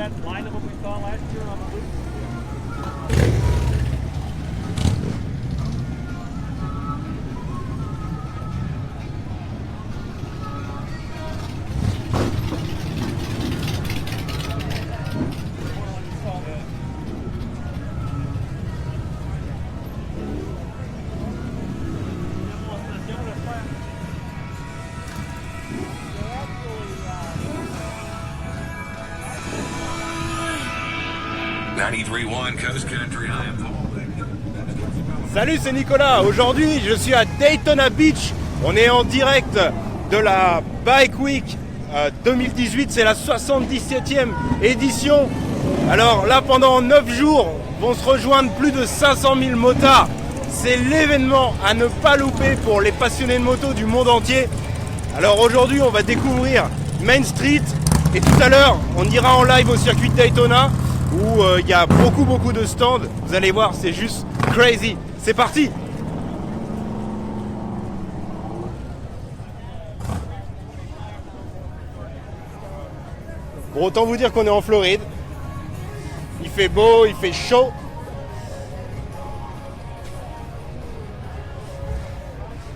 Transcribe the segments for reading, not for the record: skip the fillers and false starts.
that line of them we saw last year on the loop? Salut, c'est Nicolas. Aujourd'hui, je suis à Daytona Beach. On est en direct de la Bike Week 2018. C'est la 77e édition. Alors là, pendant 9 jours, vont se rejoindre plus de 500 000 motards. C'est l'événement à ne pas louper pour les passionnés de moto du monde entier. Alors aujourd'hui, on va découvrir Main Street. Et tout à l'heure, on ira en live au circuit de Daytona, où il y a beaucoup de stands. Vous allez voir, c'est juste crazy. C'est parti! Bon, autant vous dire qu'on est en Floride. Il fait beau, il fait chaud.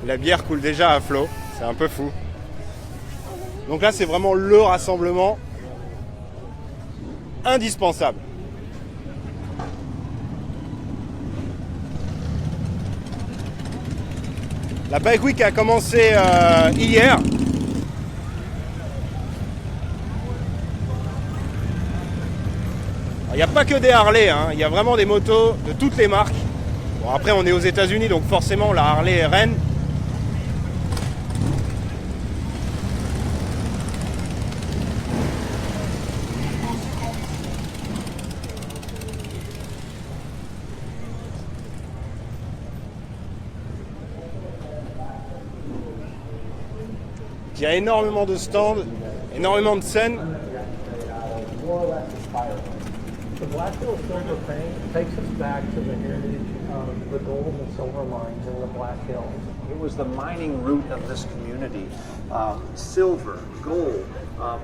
La bière coule déjà à flot. C'est un peu fou. Donc là, c'est vraiment le rassemblement indispensable. La Bike Week a commencé hier. Il n'y a pas que des Harley, hein. Il y a vraiment des motos de toutes les marques. Bon, après, on est aux États-Unis, donc forcément, la Harley est reine. Il y a énormément de stands, énormément de scènes. The Black Hills Silver Fang takes us back to the heritage of the gold and silver mines in the Black Hills. It was the mining route of this community. Silver, gold,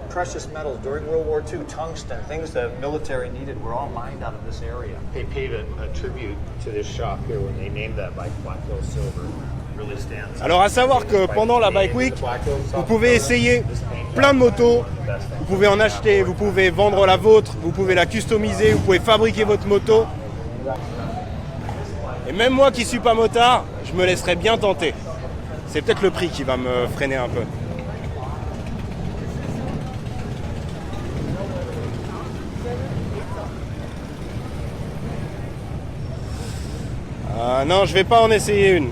precious metals during World War II, tungsten, things the military needed were all mined out of this area. They paid a tribute to this shop here when they named that by Black Hills Silver. Alors à savoir que pendant la Bike Week, vous pouvez essayer plein de motos, vous pouvez en acheter, vous pouvez vendre la vôtre, vous pouvez la customiser, vous pouvez fabriquer votre moto. Et même moi qui suis pas motard, je me laisserai bien tenter. C'est peut-être le prix qui va me freiner un peu. Ah non, je vais pas en essayer une.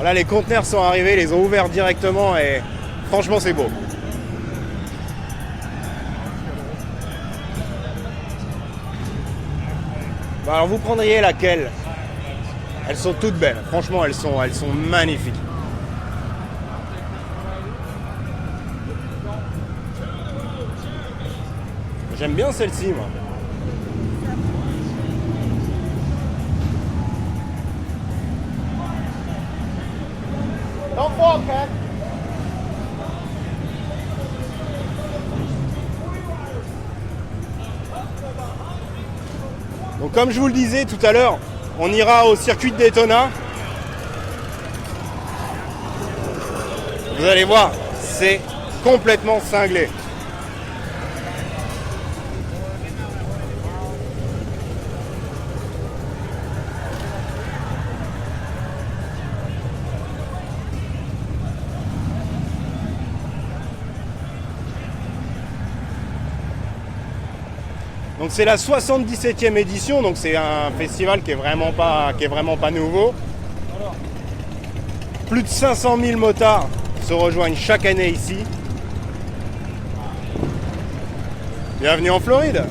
Là, les conteneurs sont arrivés, ils les ont ouverts directement et franchement, c'est beau. Bon, alors, vous prendriez laquelle? Elles sont toutes belles. Franchement, elles sont magnifiques. J'aime bien celle-ci, moi. Donc comme je vous le disais tout à l'heure, on ira au circuit de Daytona. Vous allez voir, c'est complètement cinglé. Donc c'est la 77e édition, donc c'est un festival qui est vraiment pas nouveau. Plus de 500 000 motards se rejoignent chaque année ici. Bienvenue en Floride.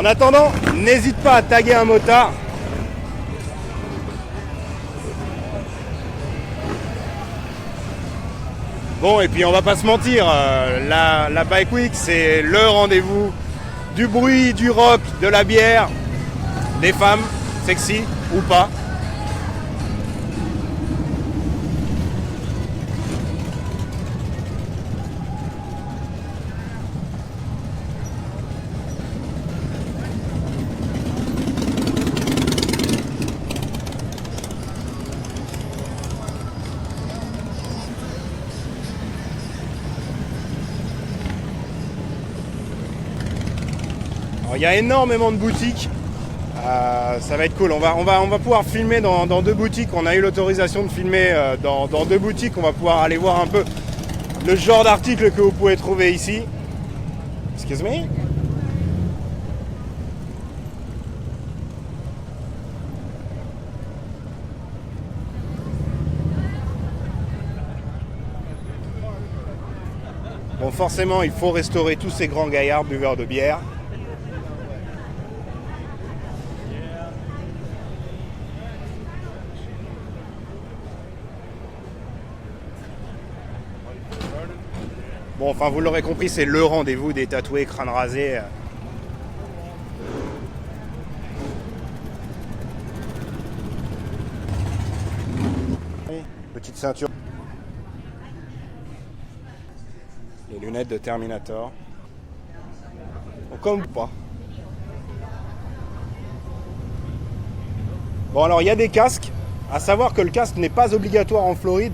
En attendant, n'hésite pas à taguer un motard. Bon, et puis on va pas se mentir, la Bike Week, c'est le rendez-vous du bruit, du rock, de la bière, des femmes, sexy ou pas. Il y a énormément de boutiques, ça va être cool. On va pouvoir filmer dans 2 boutiques. On a eu l'autorisation de filmer dans 2 boutiques. On va pouvoir aller voir un peu le genre d'articles que vous pouvez trouver ici. Excuse me. Bon, forcément, il faut restaurer tous ces grands gaillards buveurs de bière. Bon, enfin, vous l'aurez compris, c'est le rendez-vous des tatoués crâne rasé. Petite ceinture. Les lunettes de Terminator. Bon, comme pas. Bon, alors, il y a des casques. À savoir que le casque n'est pas obligatoire en Floride.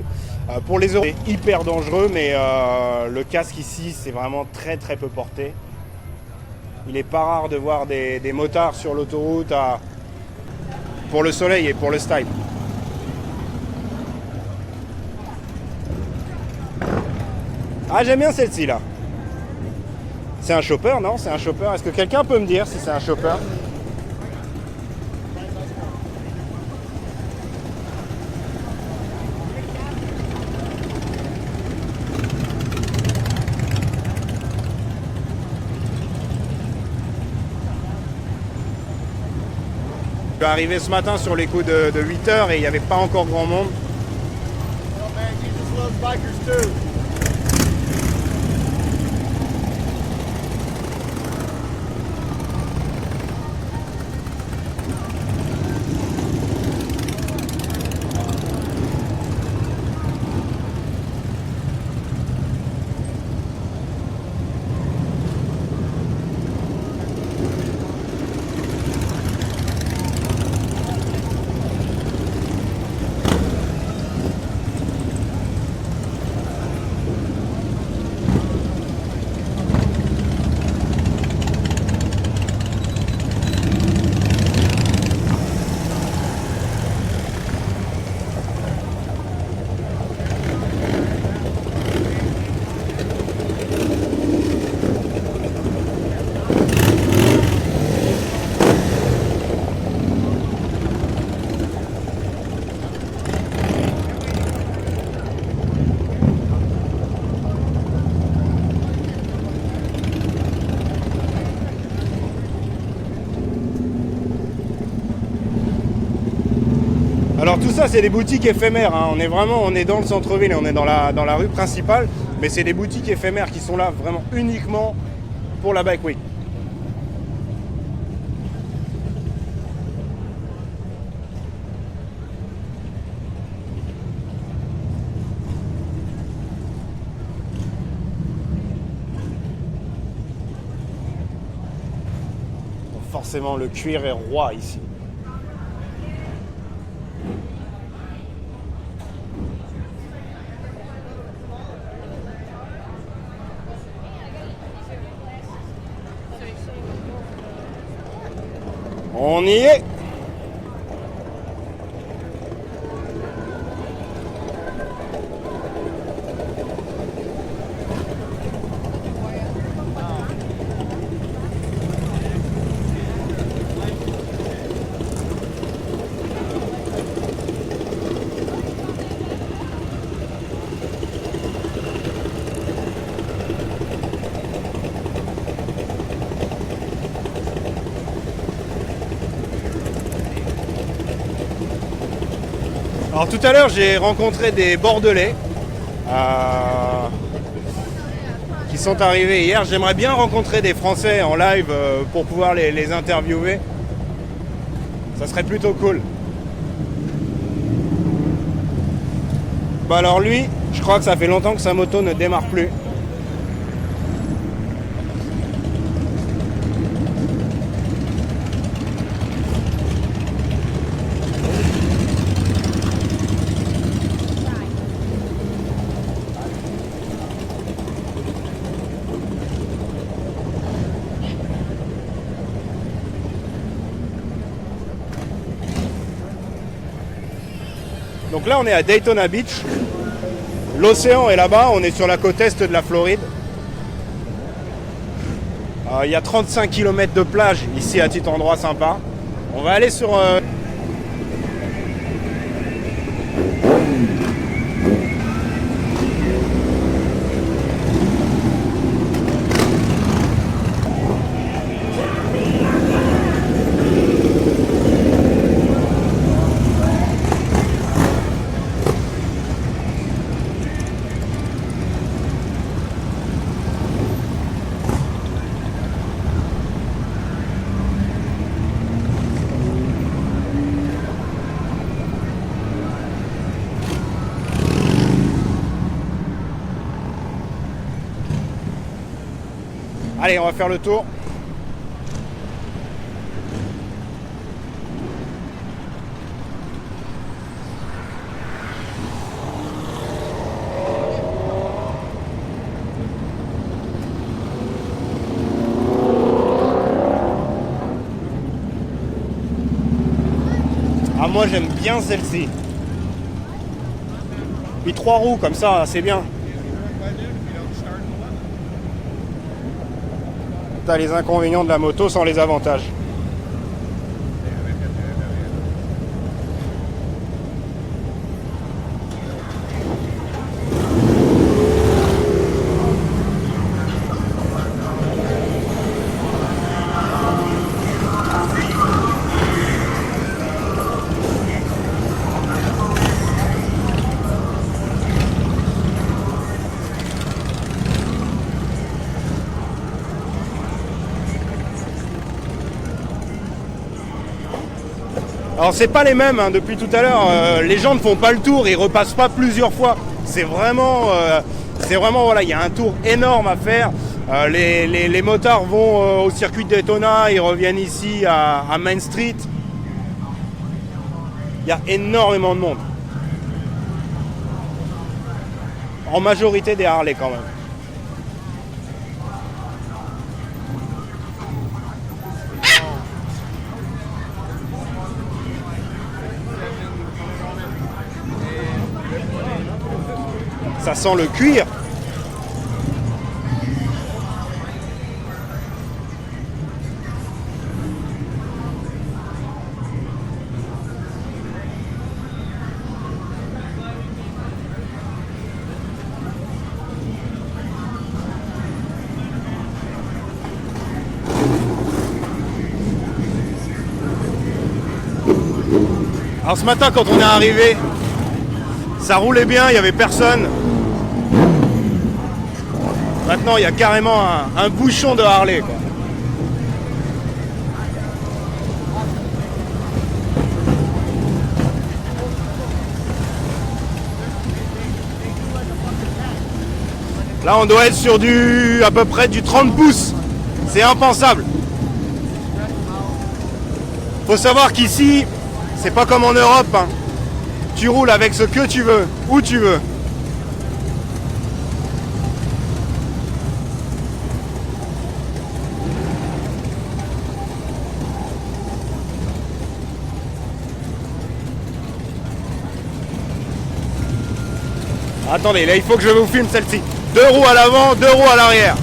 Pour les Européens, c'est hyper dangereux, mais le casque ici, c'est vraiment très très peu porté. Il n'est pas rare de voir des motards sur l'autoroute pour le soleil et pour le style. Ah, j'aime bien celle-ci là. C'est un chopper, non? C'est un chopper. Est-ce que quelqu'un peut me dire si c'est un chopper? Je suis arrivé ce matin sur les coups de 8h et il n'y avait pas encore grand monde. Alors tout ça c'est des boutiques éphémères, hein. On est dans le centre-ville et on est dans la rue principale, mais c'est des boutiques éphémères qui sont là vraiment uniquement pour la Bike Week. Forcément le cuir est roi ici. On y est. Alors tout à l'heure j'ai rencontré des Bordelais qui sont arrivés hier. J'aimerais bien rencontrer des Français en live pour pouvoir les interviewer. Ça serait plutôt cool. Bah alors lui, je crois que ça fait longtemps que sa moto ne démarre plus. Donc là on est à Daytona Beach, l'océan est là-bas, on est sur la côte est de la Floride. Il y a 35 km de plage ici à petit endroit sympa. On va aller sur... Allez, on va faire le tour. Ah, moi j'aime bien celle-ci. Puis 3 roues comme ça, c'est bien. T'as les inconvénients de la moto sans les avantages. Alors c'est pas les mêmes hein, depuis tout à l'heure, les gens ne font pas le tour, ils repassent pas plusieurs fois. C'est vraiment voilà, il y a un tour énorme à faire. Les motards vont au circuit de Daytona, ils reviennent ici à Main Street. Il y a énormément de monde. En majorité des Harley quand même. Ça sent le cuir. Alors ce matin quand on est arrivé, ça roulait bien, il n'y avait personne. Maintenant, il y a carrément un bouchon de Harley, quoi. Là, on doit être sur à peu près du 30 pouces. C'est impensable. Faut savoir qu'ici, c'est pas comme en Europe, hein. Tu roules avec ce que tu veux, où tu veux. Attendez, là il faut que je vous filme celle-ci. 2 roues à l'avant, 2 roues à l'arrière.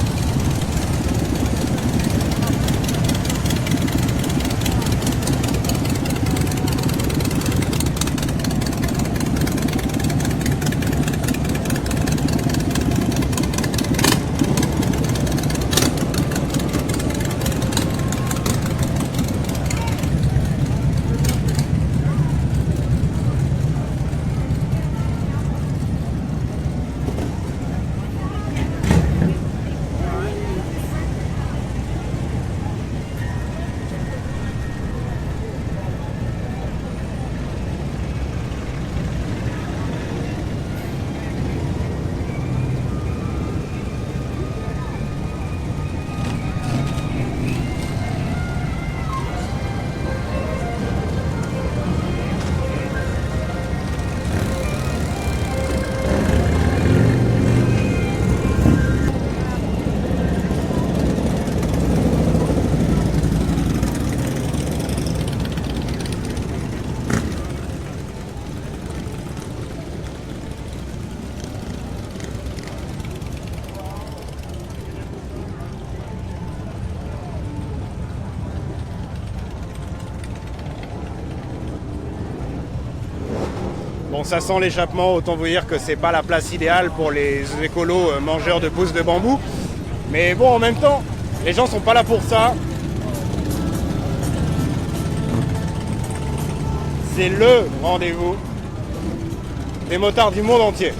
Bon, ça sent l'échappement, autant vous dire que c'est pas la place idéale pour les écolos mangeurs de pousses de bambou. Mais bon, en même temps, les gens sont pas là pour ça. C'est le rendez-vous des motards du monde entier.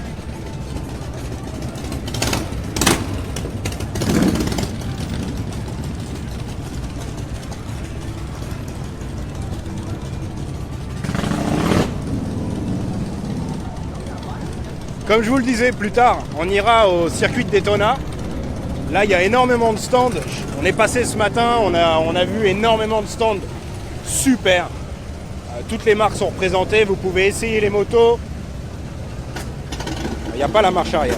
Comme je vous le disais plus tard, on ira au circuit de Daytona. Là, il y a énormément de stands. On est passé ce matin, on a vu énormément de stands super. Toutes les marques sont représentées, vous pouvez essayer les motos. Il n'y a pas la marche arrière.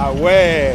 Ah ouais!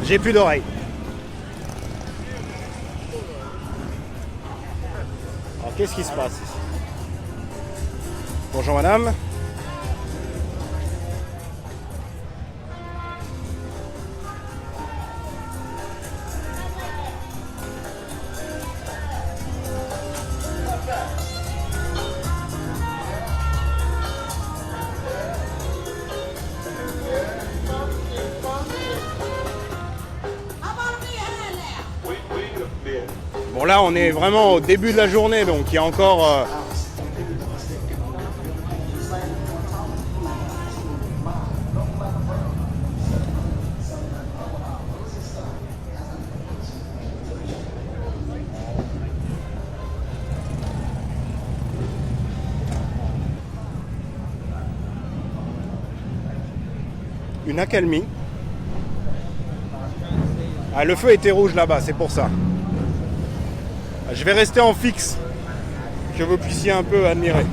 J'ai plus d'oreilles. Alors qu'est-ce qui se passe ici? Bonjour madame. Bon là on est vraiment au début de la journée, donc il y a encore une accalmie. Ah, le feu était rouge là-bas, c'est pour ça. Je vais rester en fixe, que vous puissiez un peu admirer.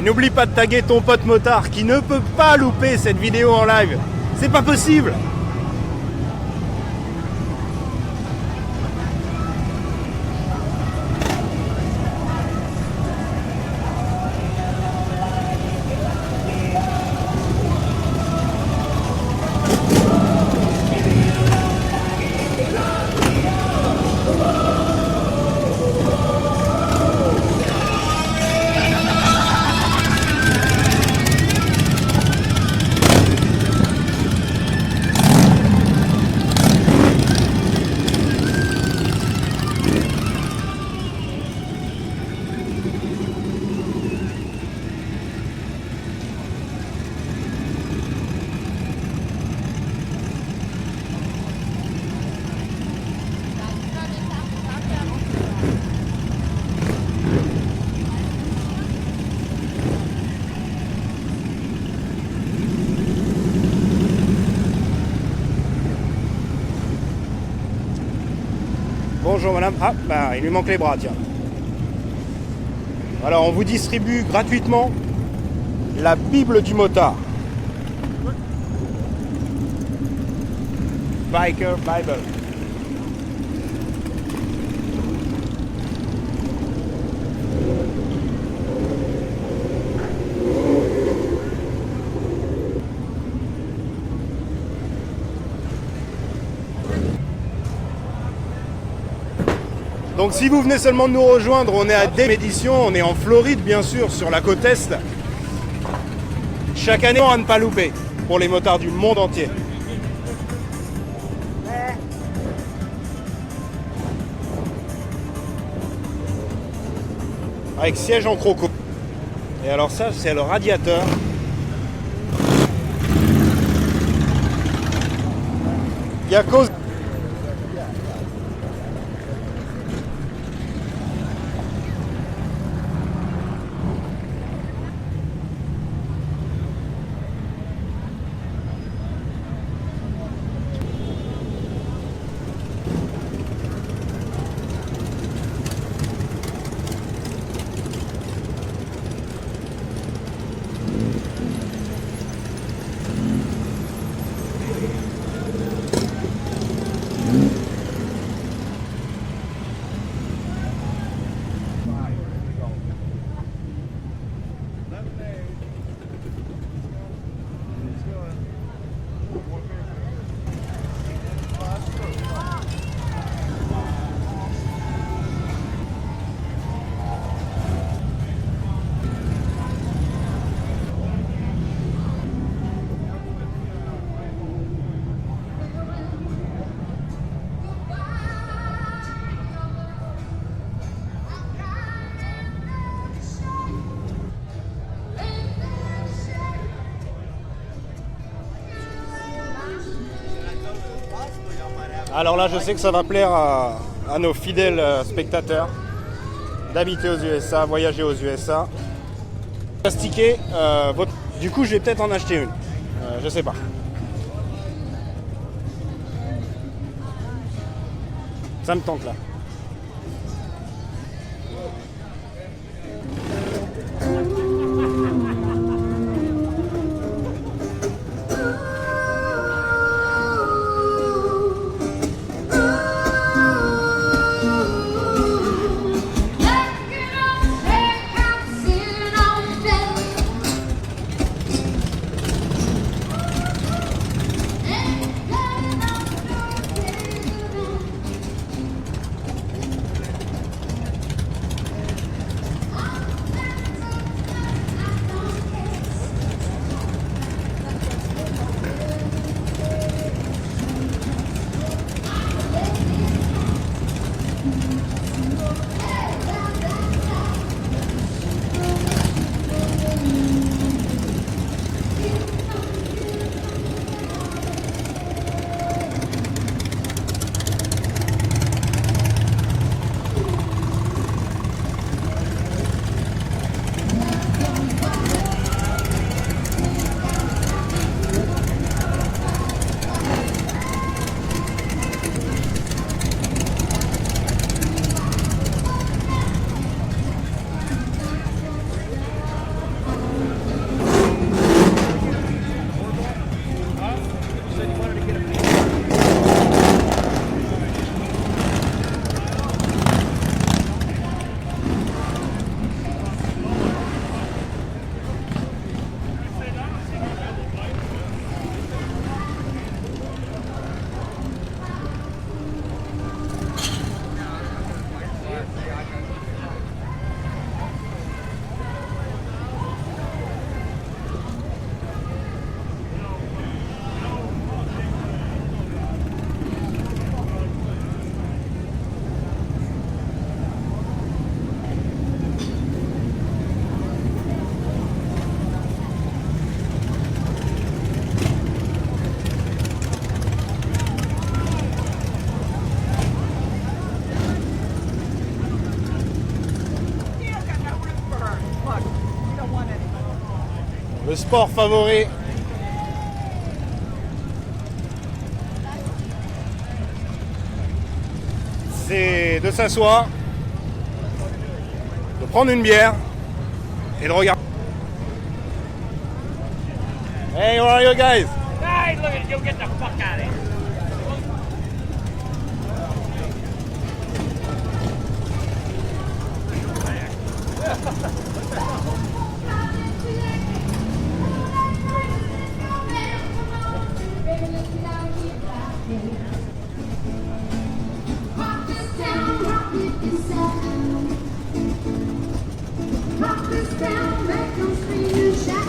n'oublie pas de taguer ton pote motard qui ne peut pas louper cette vidéo en live. C'est pas possible. Bonjour madame. Ah, bah il lui manque les bras, tiens. Alors on vous distribue gratuitement la Bible du motard. Biker Bible. Donc si vous venez seulement de nous rejoindre, on est à Démédition, on est en Floride bien sûr, sur la côte Est. Chaque année, à ne pas louper pour les motards du monde entier. Avec siège en croco. Et alors ça, c'est le radiateur. Et à cause... Alors là, je sais que ça va plaire à nos fidèles spectateurs d'habiter aux USA, voyager aux USA. Plastiquer, du coup, je vais peut-être en acheter une. Je sais pas. Ça me tente là. le sport favori. C'est de s'asseoir, de prendre une bière et de regarder. Hey, how are you guys? Hey, look at you, get the fuck out of here. Rock this down, make them scream and shout.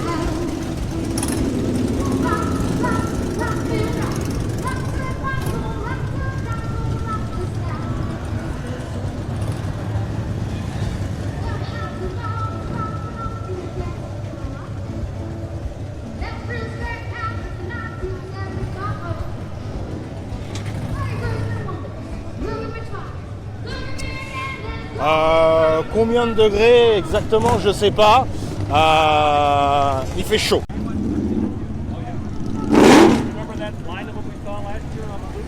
Combien de degrés exactement, je sais pas. Il fait chaud. Remember that line of them we saw last year on the loop?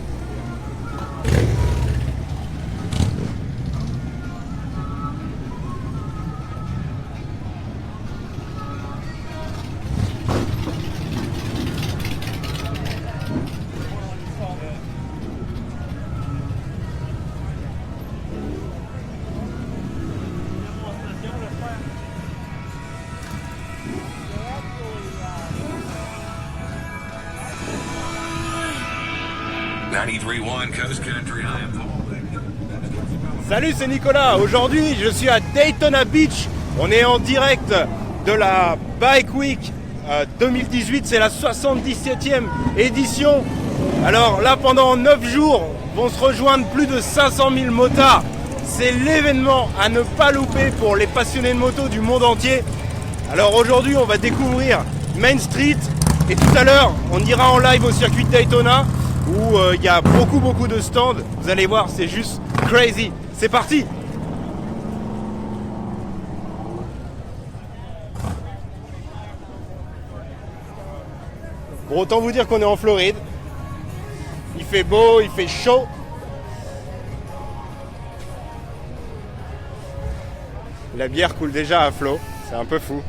Coast Country, I am Paul. Salut, c'est Nicolas. Aujourd'hui, je suis à Daytona Beach. On est en direct de la Bike Week 2018. C'est la 77e édition. Alors là, pendant 9 jours, vont se rejoindre plus de 500 000 motards. C'est l'événement à ne pas louper pour les passionnés de moto du monde entier. Alors aujourd'hui, on va découvrir Main Street. Et tout à l'heure, on ira en live au circuit de Daytona, où il y a beaucoup de stands. Vous allez voir, c'est juste crazy. C'est parti! Bon, autant vous dire qu'on est en Floride. Il fait beau, il fait chaud. La bière coule déjà à flot. C'est un peu fou.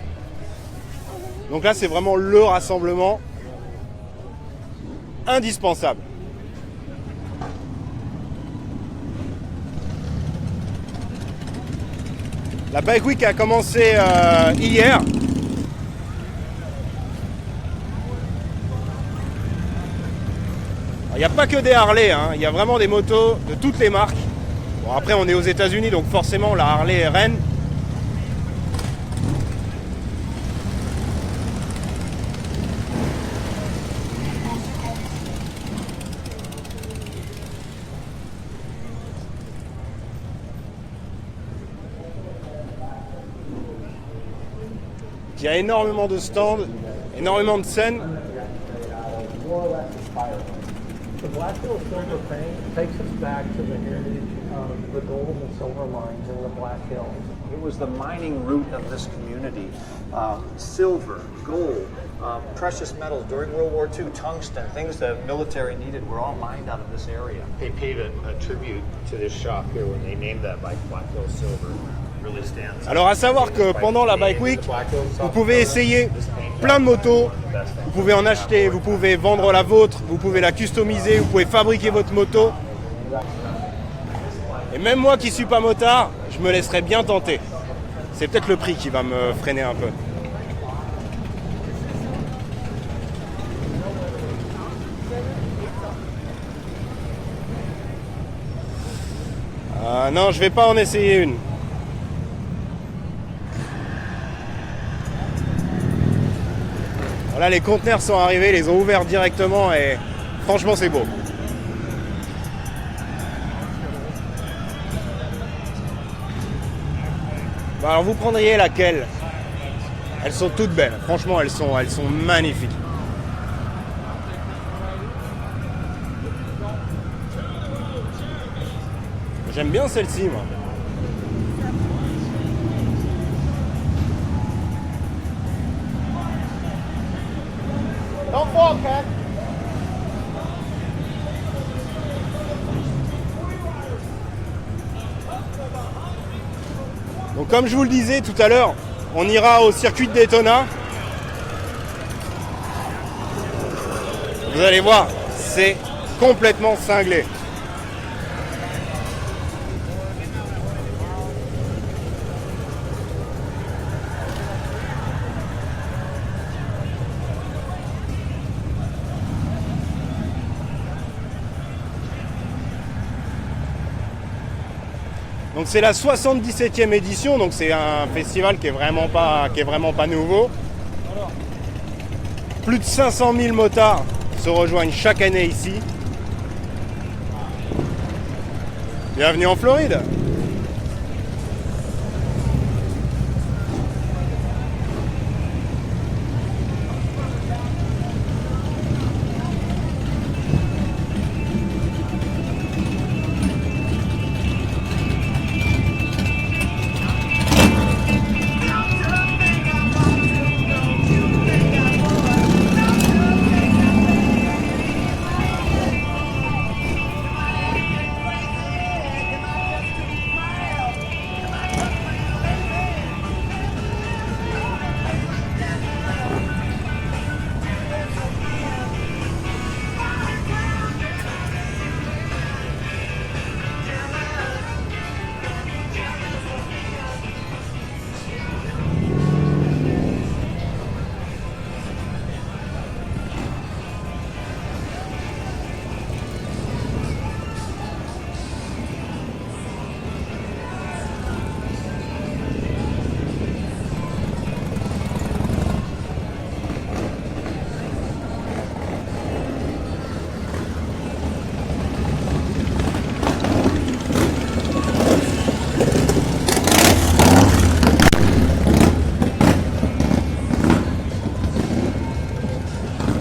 Donc là, c'est vraiment le rassemblement indispensable. La Bike Week a commencé hier. Il n'y a pas que des Harley, hein. Il y a vraiment des motos de toutes les marques. Bon, après, on est aux États-Unis, donc forcément, la Harley est reine. Il y a énormément de stands, énormément de scènes. The Black Hills Silver thing takes us back to the heritage of the gold and silver mines in the Black Hills. It was the mining route of this community. Silver, gold, precious metals during World War II, tungsten, things the military needed were all mined out of this area. They paid a tribute to this shop here when they named that by Black Hills Silver. Really stands. Alors à savoir que pendant la Bike Week, vous pouvez essayer plein de motos, vous pouvez en acheter, vous pouvez vendre la vôtre, vous pouvez la customiser, vous pouvez fabriquer votre moto. Et même moi qui suis pas motard, je me laisserai bien tenter. C'est peut-être le prix qui va me freiner un peu. Ah non, je vais pas en essayer une. Là, les conteneurs sont arrivés, ils les ont ouverts directement et franchement, c'est beau. Bon, alors, vous prendriez laquelle? Elles sont toutes belles. Franchement, elles sont magnifiques. J'aime bien celle-ci, moi. Donc comme je vous le disais tout à l'heure, on ira au circuit de Daytona. Vous allez voir, c'est complètement cinglé. Donc c'est la 77e édition, donc c'est un festival qui est vraiment pas nouveau. Plus de 500 000 motards se rejoignent chaque année ici. Bienvenue en Floride.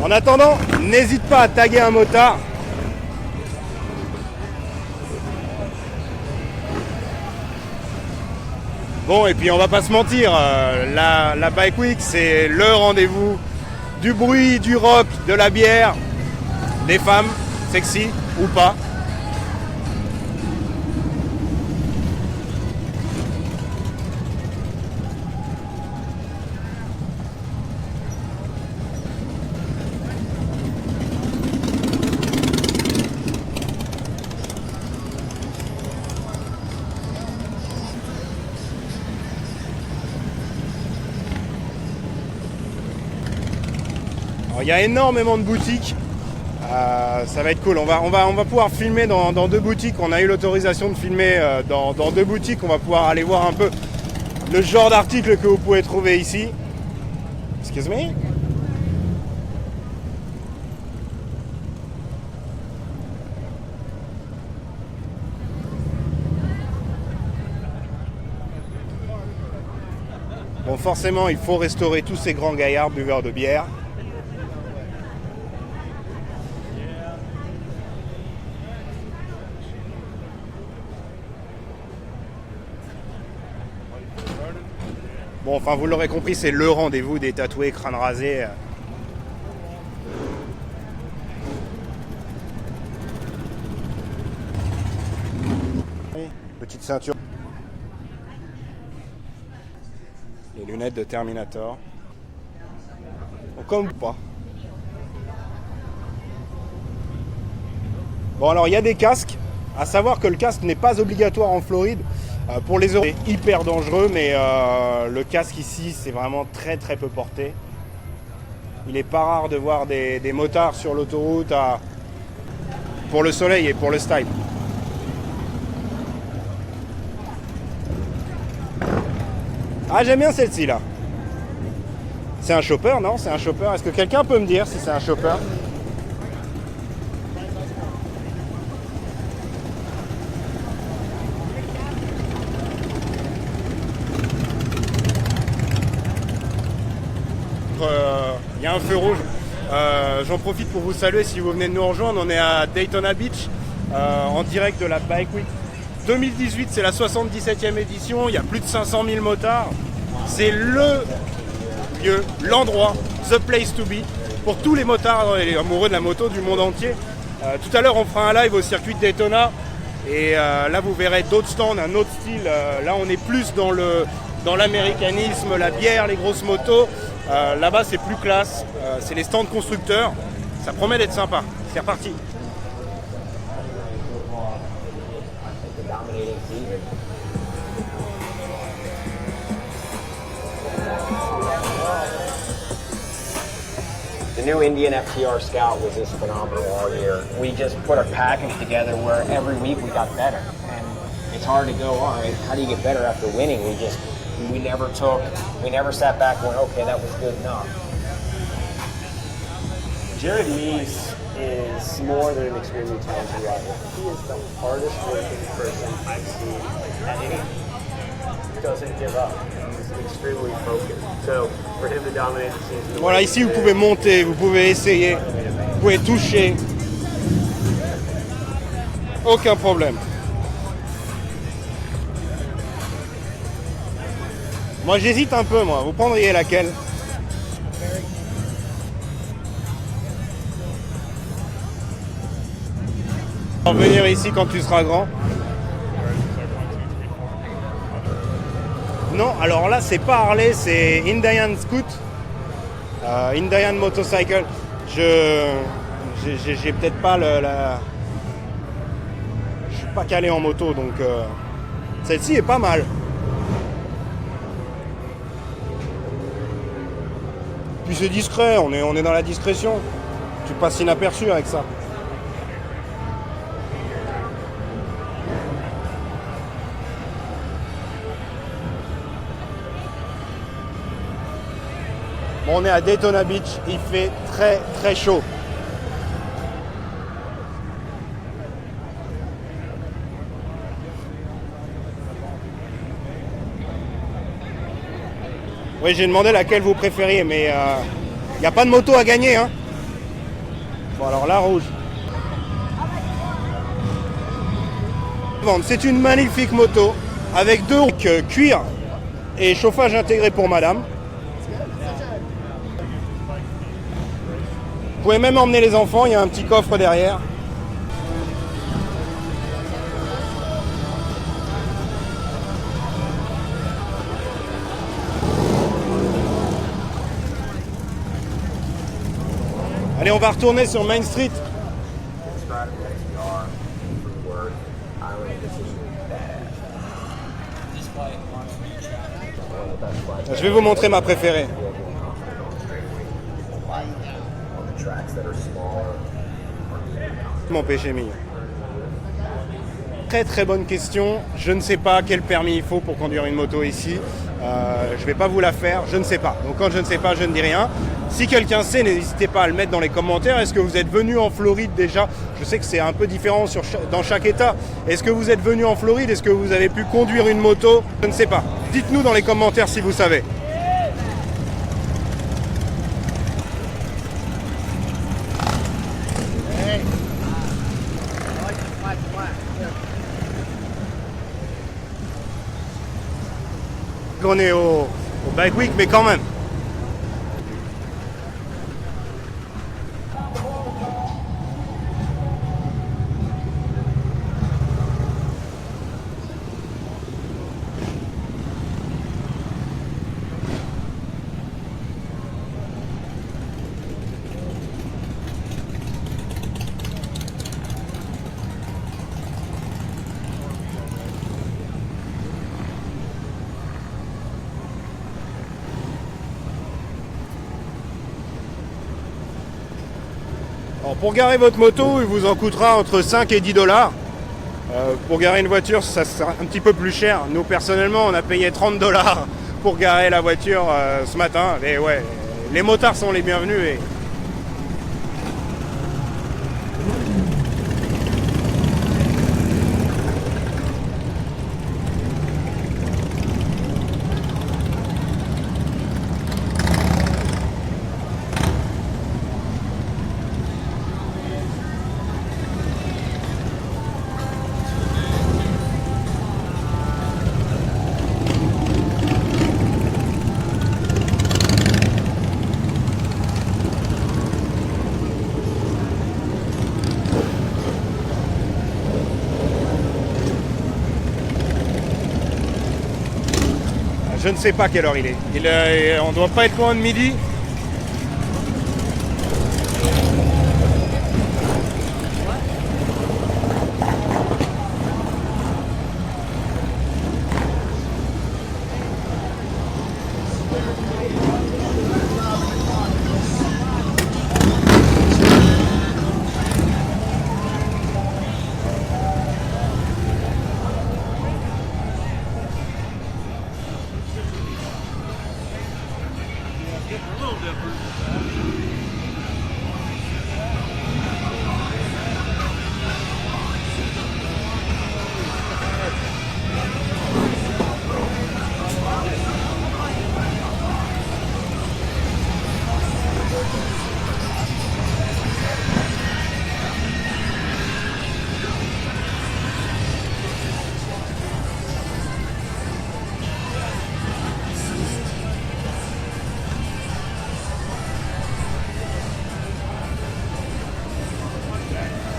En attendant, n'hésite pas à taguer un motard. Bon, et puis on va pas se mentir, la Bike Week, c'est le rendez-vous du bruit, du rock, de la bière, des femmes, sexy ou pas. Il y a énormément de boutiques, ça va être cool. On va pouvoir filmer dans deux boutiques. On a eu l'autorisation de filmer dans deux boutiques. On va pouvoir aller voir un peu le genre d'articles que vous pouvez trouver ici. Excuse me. Bon, forcément, il faut restaurer tous ces grands gaillards buveurs de bière. Bon, enfin, vous l'aurez compris, c'est le rendez-vous des tatoués crâne rasé. Petite ceinture. Les lunettes de Terminator. Bon, comme pas. Bon, alors il y a des casques. À savoir que le casque n'est pas obligatoire en Floride. Pour les Européens, c'est hyper dangereux, mais le casque ici, c'est vraiment très très peu porté. Il n'est pas rare de voir des motards sur l'autoroute pour le soleil et pour le style. Ah, j'aime bien celle-ci là. C'est un chopper, non? C'est un chopper. Est-ce que quelqu'un peut me dire si c'est un chopper? Il y a un feu rouge. J'en profite pour vous saluer si vous venez de nous rejoindre. On est à Daytona Beach en direct de la Bike Week 2018. C'est la 77e édition. Il y a plus de 500 000 motards. C'est le lieu, l'endroit, the place to be. pour tous les motards et les amoureux de la moto du monde entier. Tout à l'heure, on fera un live au circuit de Daytona. Et là, vous verrez d'autres stands, un autre style. Là, on est plus dans l'américanisme, la bière, les grosses motos. Là-bas, c'est plus classe. C'est les stands constructeurs. Ça promet d'être sympa. C'est reparti. The new Indian FTR Scout was just phenomenal all year. We just put a package together where every week we got better. And it's hard to go, all right, how do you get better after winning? We never sat back and went, okay, that was good enough. Jared Meese is more than an extremely talented rider. He is the hardest working person I've seen at any. He doesn't give up. He's extremely focused. So for him to dominate the season. Voilà, ici vous pouvez monter, vous pouvez essayer, vous pouvez toucher. Aucun problème. Moi j'hésite un peu, moi. Vous prendriez laquelle? Venir ici quand tu seras grand. Non, alors là c'est pas Harley, c'est Indian Scoot, Indian Motorcycle. J'ai peut-être pas je suis pas calé en moto, donc celle-ci est pas mal. Puis c'est discret, on est dans la discrétion. Tu passes inaperçu avec ça. On est à Daytona Beach, il fait très très chaud. Oui, j'ai demandé laquelle vous préfériez, mais il n'y a pas de moto à gagner. Hein. Bon, alors la rouge. C'est une magnifique moto avec deux roues cuir et chauffage intégré pour madame. Vous pouvez même emmener les enfants, il y a un petit coffre derrière. Allez, on va retourner sur Main Street. Je vais vous montrer ma préférée. Mon péché mignon. Très très bonne question. Je ne sais pas quel permis il faut pour conduire une moto ici. Je ne vais pas vous la faire, je ne sais pas. Donc quand je ne sais pas, je ne dis rien. Si quelqu'un sait, n'hésitez pas à le mettre dans les commentaires. Est-ce que vous êtes venu en Floride déjà? Je sais que c'est un peu différent dans chaque état. Est-ce que vous êtes venu en Floride? Est-ce que vous avez pu conduire une moto? Je ne sais pas. Dites-nous dans les commentaires si vous savez. On est au Bike Week, mais quand même. Alors pour garer votre moto, il vous en coûtera entre 5 et 10 $. Pour garer une voiture, ça sera un petit peu plus cher. Nous, personnellement, on a payé 30 $ pour garer la voiture ce matin. Mais ouais, les motards sont les bienvenus. Et Je ne sais pas quelle heure il est. On ne doit pas être loin de midi.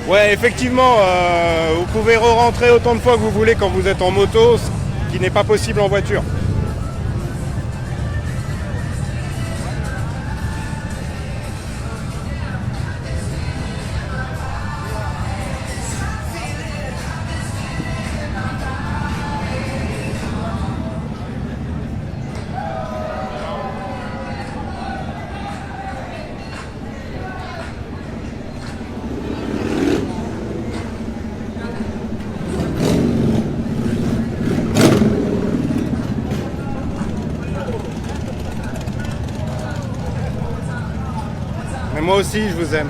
Ouais, effectivement, vous pouvez re-rentrer autant de fois que vous voulez quand vous êtes en moto, ce qui n'est pas possible en voiture. Mais moi aussi, je vous aime.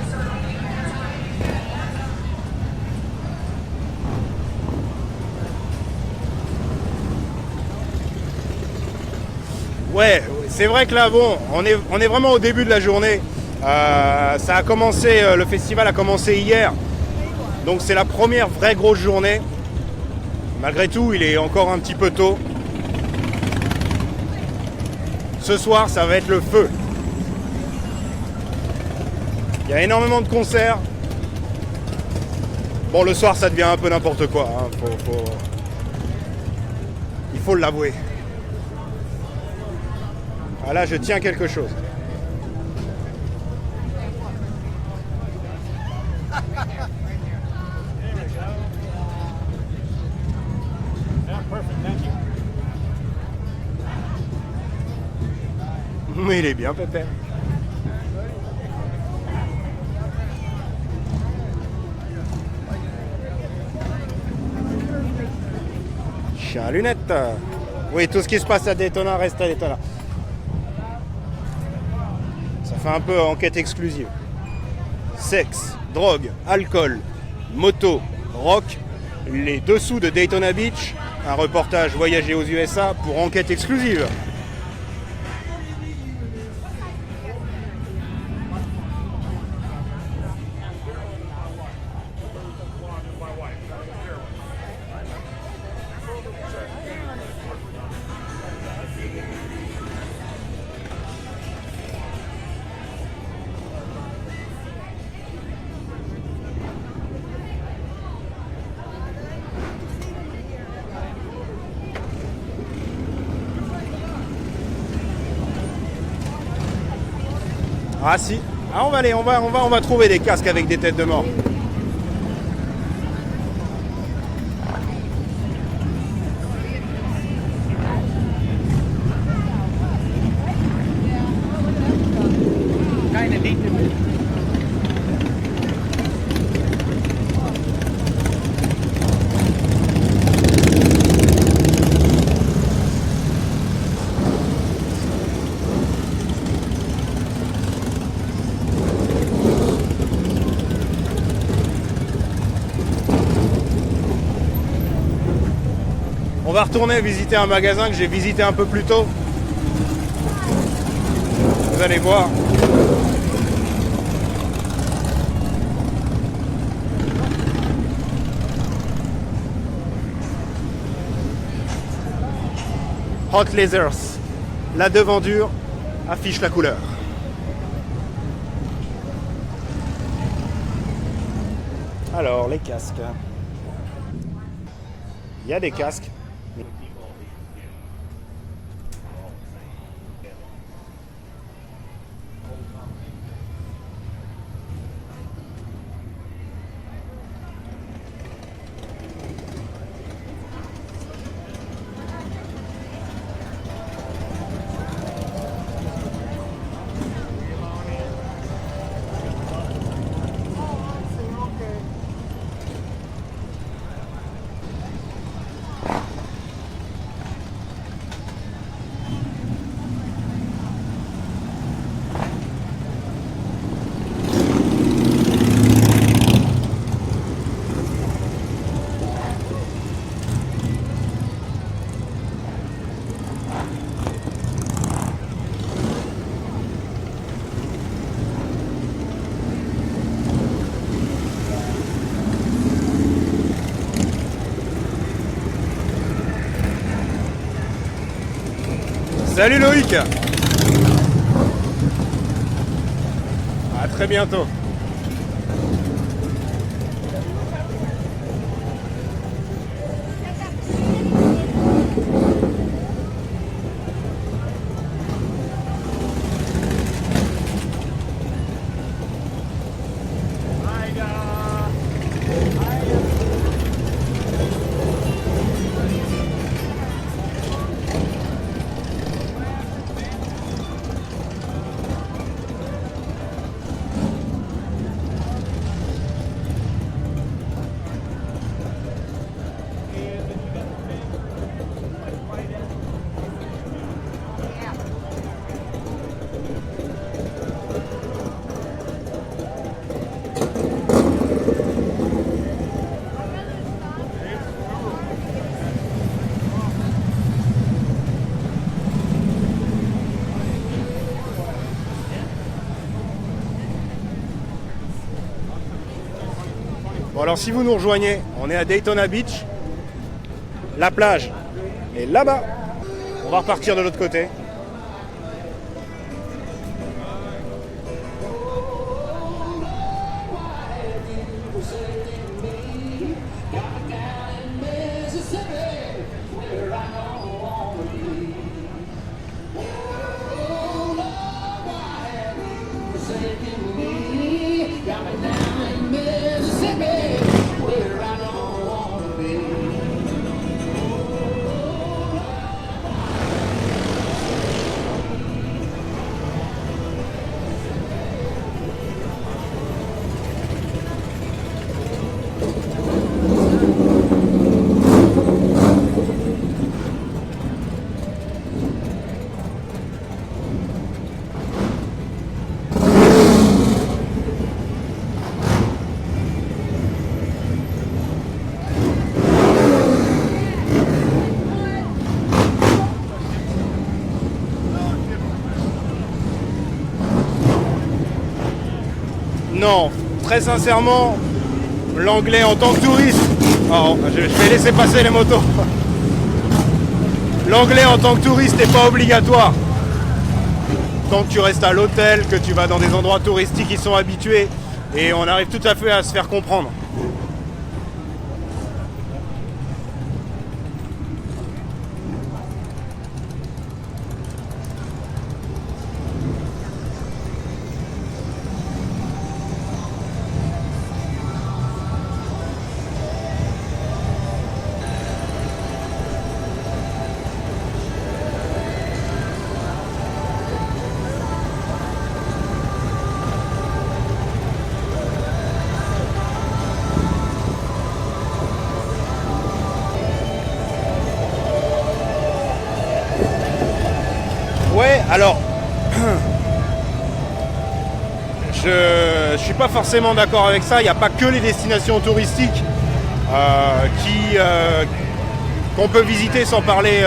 Ouais, c'est vrai que là, bon, on est vraiment au début de la journée. Ça a commencé, le festival a commencé hier. Donc c'est la première vraie grosse journée. Malgré tout, il est encore un petit peu tôt. Ce soir, ça va être le feu. Il y a énormément de concerts. Bon, le soir, ça devient un peu n'importe quoi. Hein. Il faut l'avouer. Ah là, je tiens quelque chose. Mais il est bien, Pépère. Chien à lunettes. Oui, tout ce qui se passe à Daytona reste à Daytona. Ça fait un peu enquête exclusive. Sexe, drogue, alcool, moto, rock, les dessous de Daytona Beach, un reportage voyagé aux USA pour enquête exclusive. Ah si. Ah, on va aller, on va trouver des casques avec des têtes de mort. On va retourner visiter un magasin que j'ai visité un peu plus tôt. Vous allez voir. Hot Lasers. La devanture affiche la couleur. Alors, les casques. Il y a des casques. Salut Loïc. À très bientôt. Bon alors si vous nous rejoignez, on est à Daytona Beach. La plage est là-bas. On va repartir de l'autre côté. Non, très sincèrement, l'anglais en tant que touriste, oh, je vais laisser passer les motos. L'anglais en tant que touriste n'est pas obligatoire. Tant que tu restes à l'hôtel, que tu vas dans des endroits touristiques qui sont habitués, et on arrive tout à fait à se faire comprendre. Ouais, alors, je suis pas forcément d'accord avec ça. Il n'y a pas que les destinations touristiques qu'on peut visiter sans parler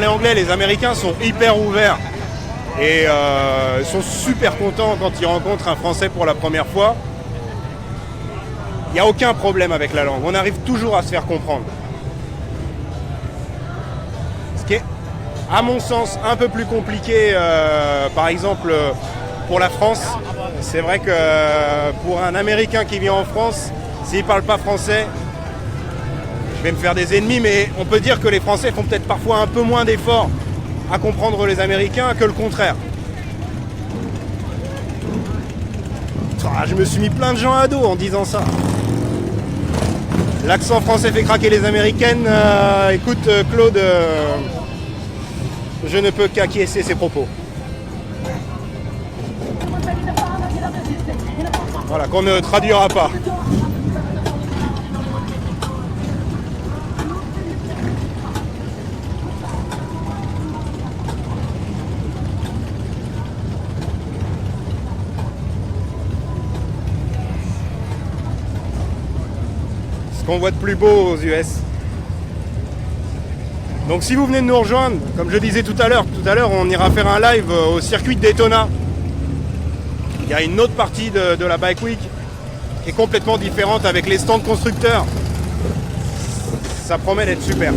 anglais. Les Américains sont hyper ouverts et sont super contents quand ils rencontrent un Français pour la première fois. Il n'y a aucun problème avec la langue. On arrive toujours à se faire comprendre. Ce qui est, à mon sens, un peu plus compliqué, par exemple, pour la France. C'est vrai que pour un Américain qui vit en France, s'il ne parle pas français, je vais me faire des ennemis, mais on peut dire que les Français font peut-être parfois un peu moins d'efforts à comprendre les Américains que le contraire. Je me suis mis plein de gens à dos en disant ça. L'accent français fait craquer les Américaines. Écoute, Claude, je ne peux qu'acquiescer ses propos. Voilà, qu'on ne traduira pas. Ce qu'on voit de plus beau aux US. Donc si vous venez de nous rejoindre, comme je disais tout à l'heure, on ira faire un live au circuit de Daytona. Il y a une autre partie de la Bike Week qui est complètement différente avec les stands constructeurs. Ça promet d'être super.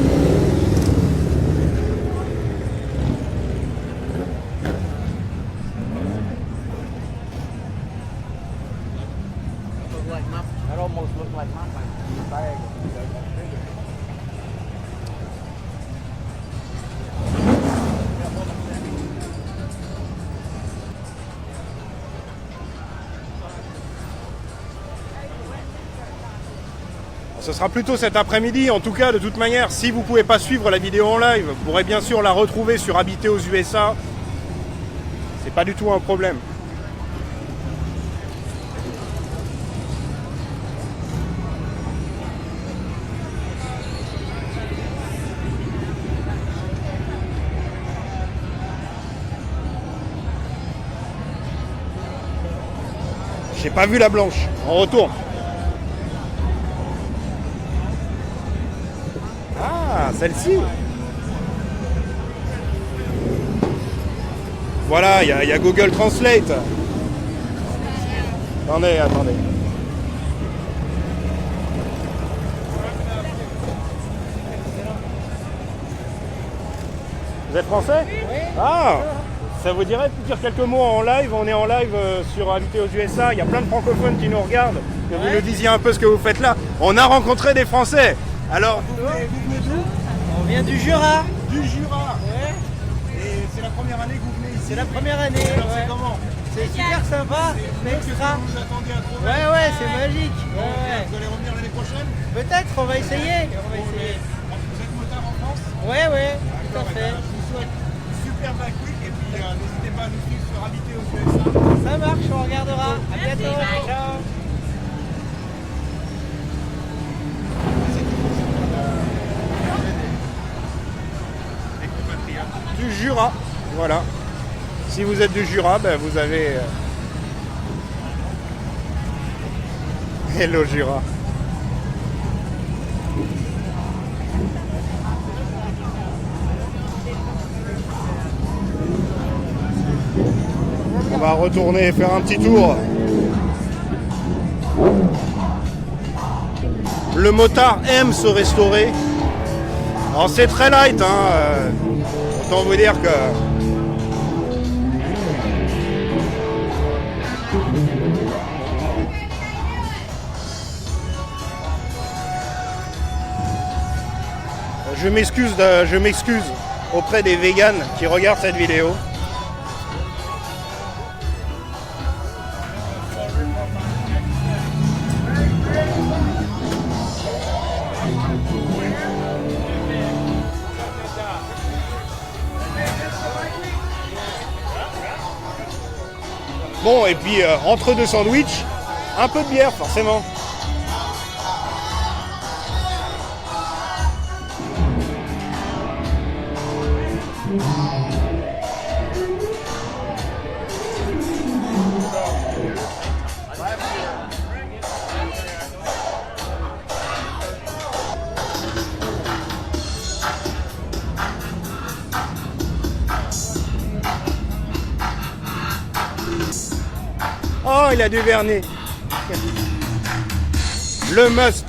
ce sera plutôt cet après-midi. En tout cas, de toute manière, si vous ne pouvez pas suivre la vidéo en live, vous pourrez bien sûr la retrouver sur Habiter aux USA. C'est pas du tout un problème. J'ai pas vu la blanche. On retourne. Ah, celle-ci. Voilà, il y a Google Translate. Attendez. Vous êtes français? Oui. Ah, ça vous dirait de dire quelques mots en live? On est en live sur Habiter aux USA. Il y a plein de francophones qui nous regardent. Que vous nous disiez un peu ce que vous faites là. On a rencontré des Français. Alors, vous venez d'où? On vient du Jura. Du Jura. Ouais. Et c'est la première année que vous venez ici? C'est la première année. Alors, ouais. c'est comment? C'est super sympa. C'est extra. Vous attendiez à trouver? Ouais, c'est magique. Ouais. Vous allez revenir l'année prochaine? Peut-être, on va essayer. Vous êtes motard en France? Ouais, tout à fait. Je vous souhaite une super Bike Week et puis n'hésitez pas à nous suivre sur Habiter aux USA. Ça marche, on regardera. À bientôt. Ciao. Du Jura, voilà. Si vous êtes du Jura, ben vous avez... Hello Jura. On va retourner faire un petit tour. Le motard aime se restaurer. Alors c'est très light, hein. Autant vous dire que... Je m'excuse auprès des véganes qui regardent cette vidéo. Bon, et puis entre deux sandwichs, un peu de bière forcément. Oh, il a du vernis. Le must.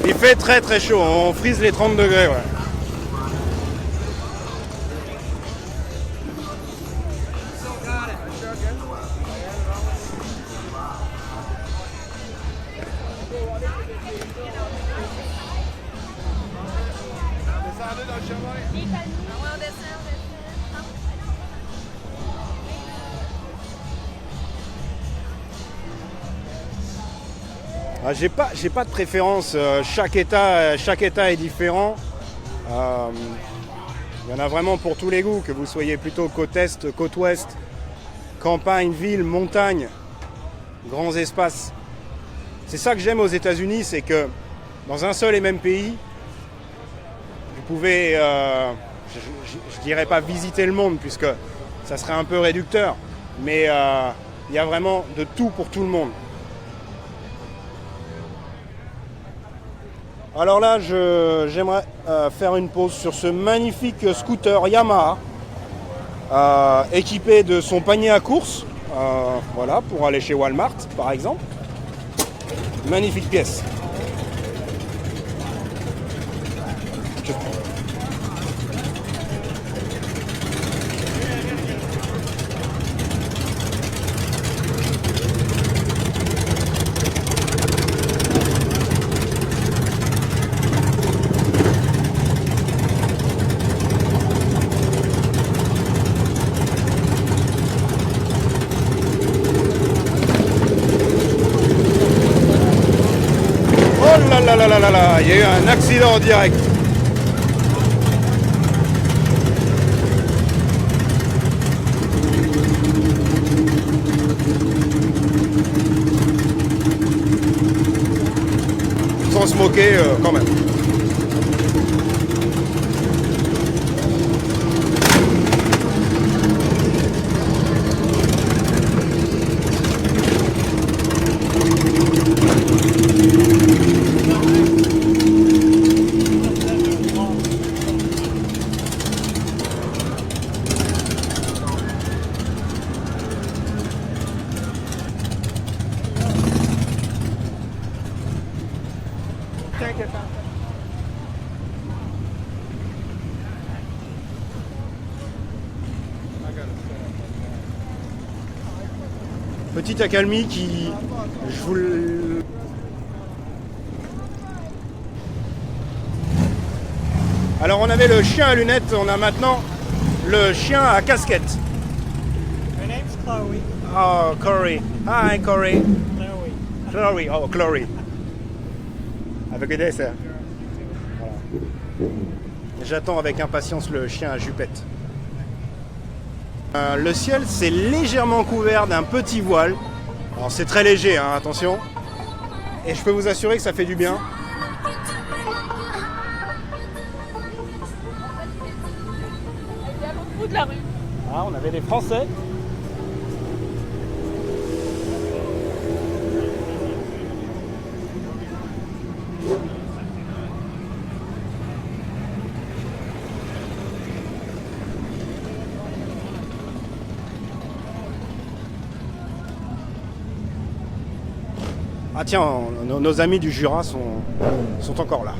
Il fait très très chaud, on frise les 30 degrés. Ouais. Ah, j'ai pas de préférence, chaque état est différent. Il y en a vraiment pour tous les goûts, que vous soyez plutôt côte est, côte ouest, campagne, ville, montagne, grands espaces. C'est ça que j'aime aux États-Unis, c'est que dans un seul et même pays, vous pouvez, je dirais pas visiter le monde, puisque ça serait un peu réducteur, mais il y a vraiment de tout pour tout le monde. Alors là, j'aimerais faire une pause sur ce magnifique scooter Yamaha, équipé de son panier à course, voilà, pour aller chez Walmart par exemple. Magnifique pièce. là là là là là, il y a eu un accident en direct. Sans se moquer quand même. Petite accalmie qui... Je vous le... Alors on avait le chien à lunettes, on a maintenant le chien à casquette. My name's Chloe. Oh, Corey. Hi, Corey. Chloe. Chloe. Oh, Chloe. Have a good day, sir. Voilà. J'attends avec impatience le chien à jupette. Le ciel s'est légèrement couvert d'un petit voile. Alors c'est très léger, hein, attention. Et je peux vous assurer que ça fait du bien. De la rue. Ah, on avait des Français. Ah tiens, nos amis du Jura sont encore là.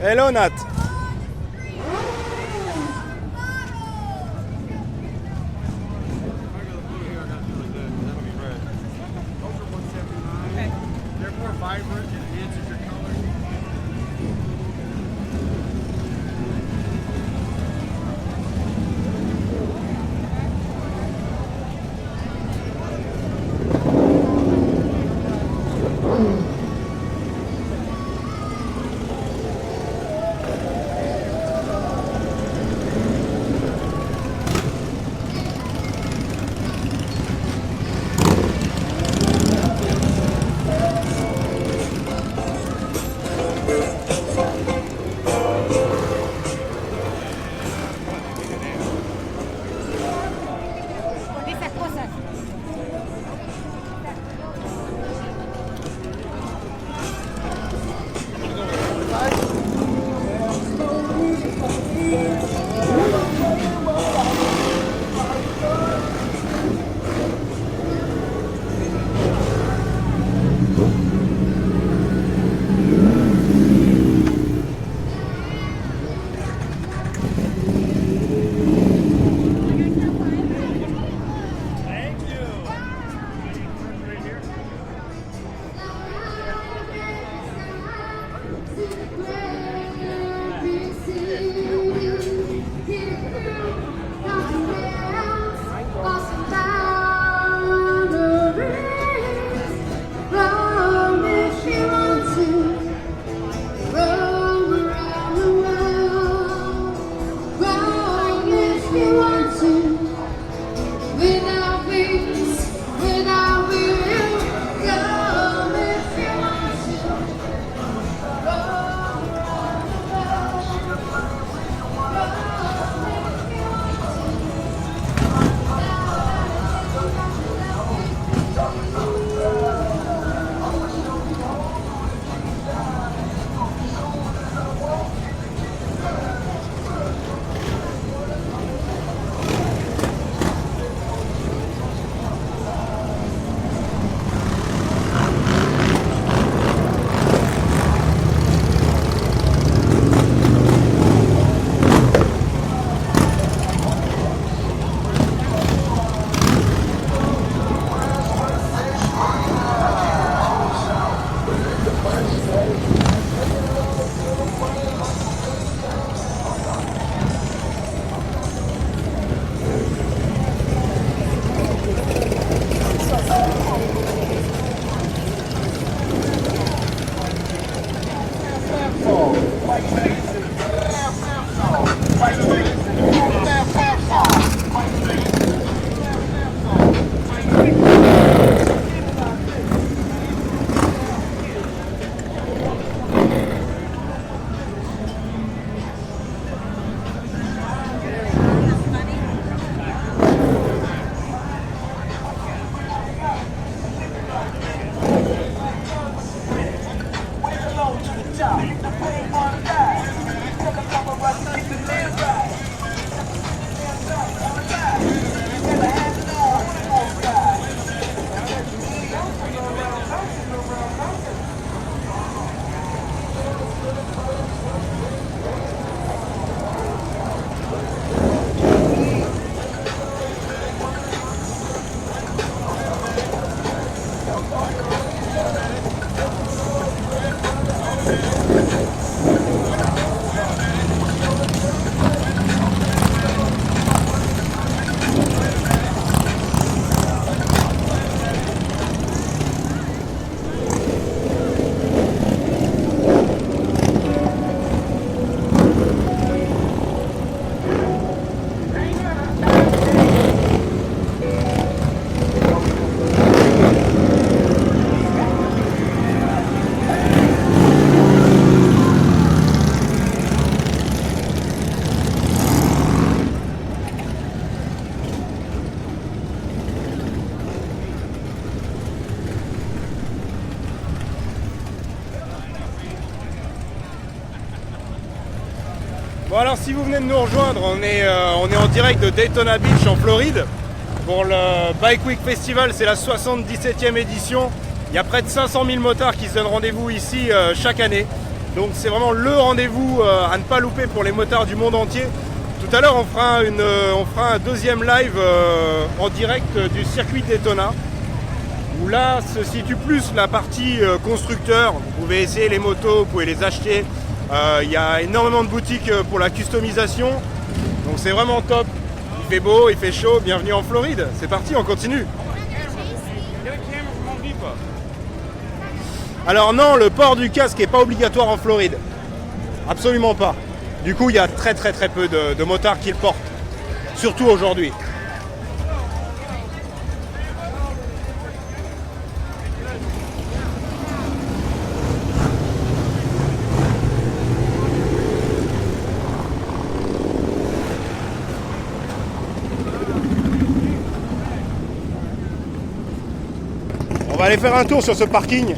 Hello Nat. Bon alors si vous venez de nous rejoindre, on est en direct de Daytona Beach en Floride pour le Bike Week Festival, c'est la 77e édition. Il y a près de 500 000 motards qui se donnent rendez-vous ici chaque année. Donc c'est vraiment le rendez-vous à ne pas louper pour les motards du monde entier. Tout à l'heure on fera un deuxième live en direct du circuit Daytona, où là se situe plus la partie constructeur. Vous pouvez essayer les motos, vous pouvez les acheter. Il y a énormément de boutiques pour la customisation, donc c'est vraiment top. Il fait beau, il fait chaud, bienvenue en Floride. C'est parti, on continue. Alors non, le port du casque n'est pas obligatoire en Floride. Absolument pas. Du coup, il y a très peu de motards qui le portent. Surtout aujourd'hui. On va aller faire un tour sur ce parking.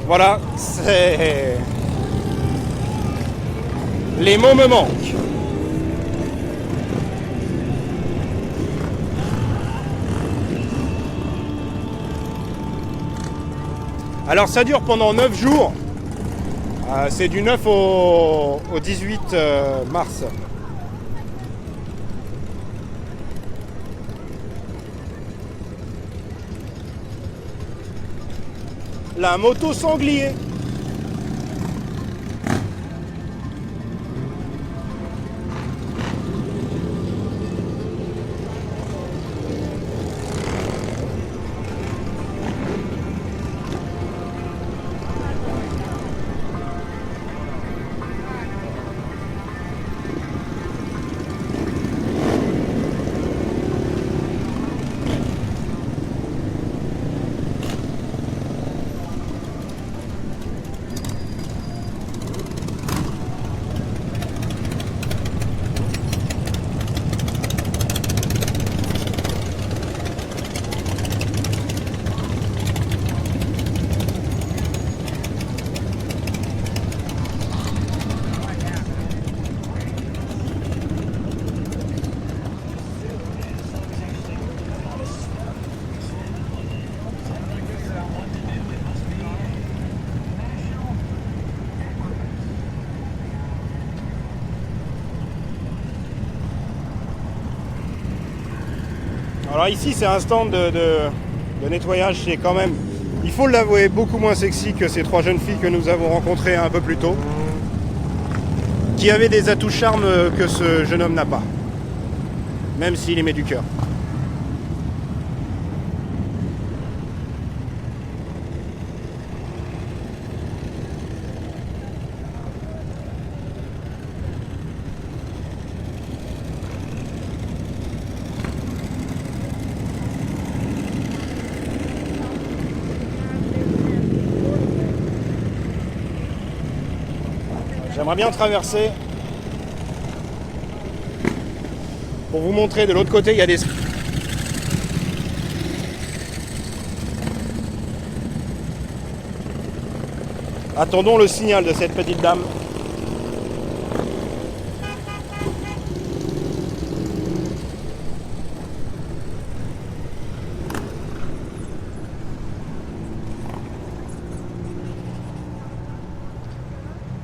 Voilà, c'est... Les mots me manquent. Alors ça dure pendant 9 jours. C'est du 9 au 18 mars. La moto sanglier. Alors ici c'est un stand de nettoyage, c'est quand même, il faut l'avouer, beaucoup moins sexy que ces 3 jeunes filles que nous avons rencontrées un peu plus tôt, qui avaient des atouts charme que ce jeune homme n'a pas, même s'il y met du cœur. J'aimerais bien traverser pour vous montrer de l'autre côté, il y a des... Attendons le signal de cette petite dame.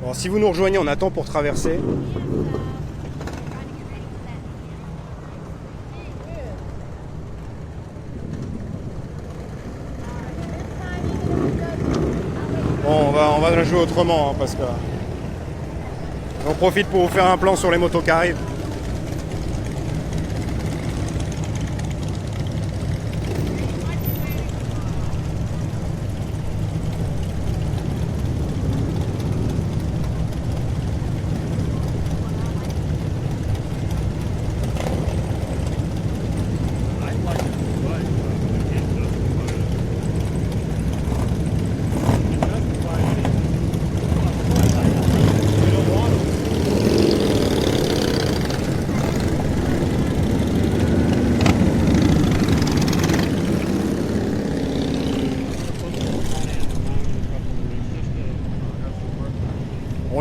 Bon, si vous nous rejoignez, on attend pour traverser. Bon, on va la jouer autrement, hein, parce que... On profite pour vous faire un plan sur les motos qui arrivent.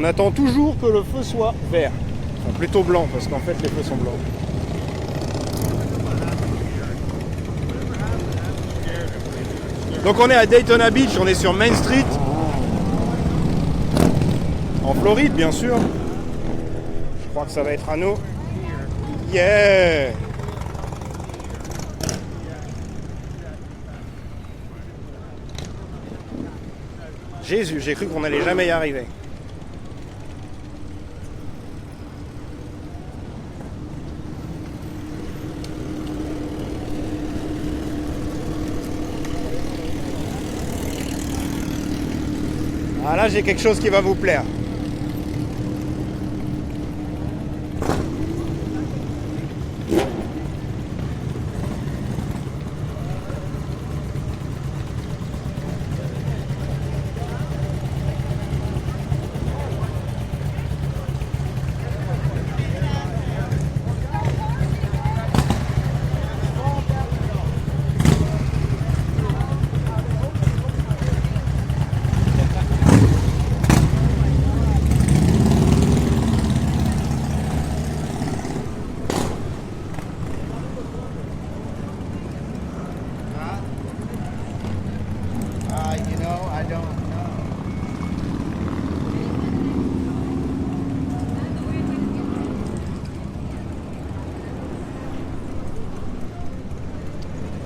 On attend toujours que le feu soit vert. Enfin, plutôt blanc, parce qu'en fait les feux sont blancs. Donc on est à Daytona Beach, on est sur Main Street. En Floride, bien sûr. Je crois que ça va être à nous. Yeah! Jésus, j'ai cru qu'on allait jamais y arriver. Ah là, j'ai quelque chose qui va vous plaire.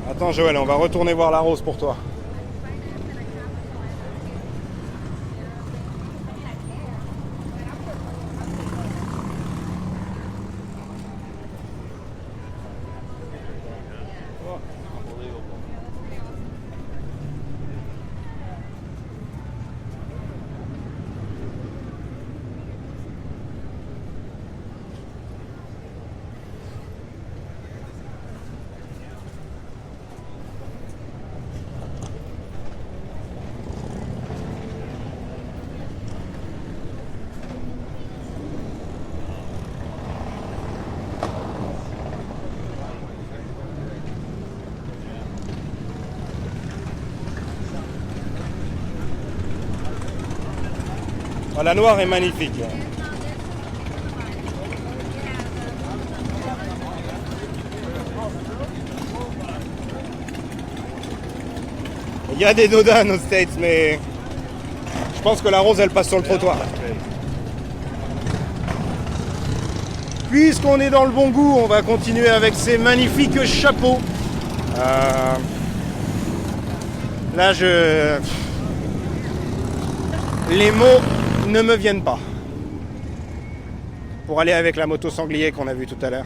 Attends Joël, on va retourner voir la rose pour toi. Oh, la noire est magnifique. Il y a des dodanes aux States, mais je pense que la rose, elle passe sur le trottoir. Puisqu'on est dans le bon goût, on va continuer avec ces magnifiques chapeaux. Là, les mots ne me viennent pas. Pour aller avec la moto sanglier qu'on a vue tout à l'heure.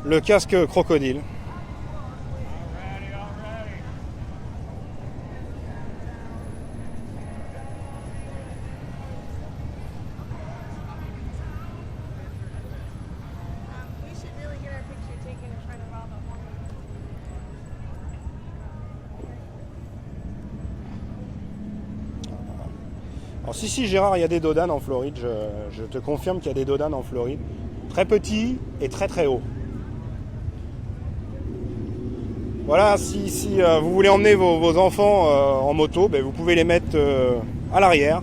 Le casque crocodile. Alors si Gérard, il y a des dodanes en Floride, je te confirme qu'il y a des dodanes en Floride. Très petits et très très hauts. Voilà, si vous voulez emmener vos enfants en moto, ben vous pouvez les mettre à l'arrière.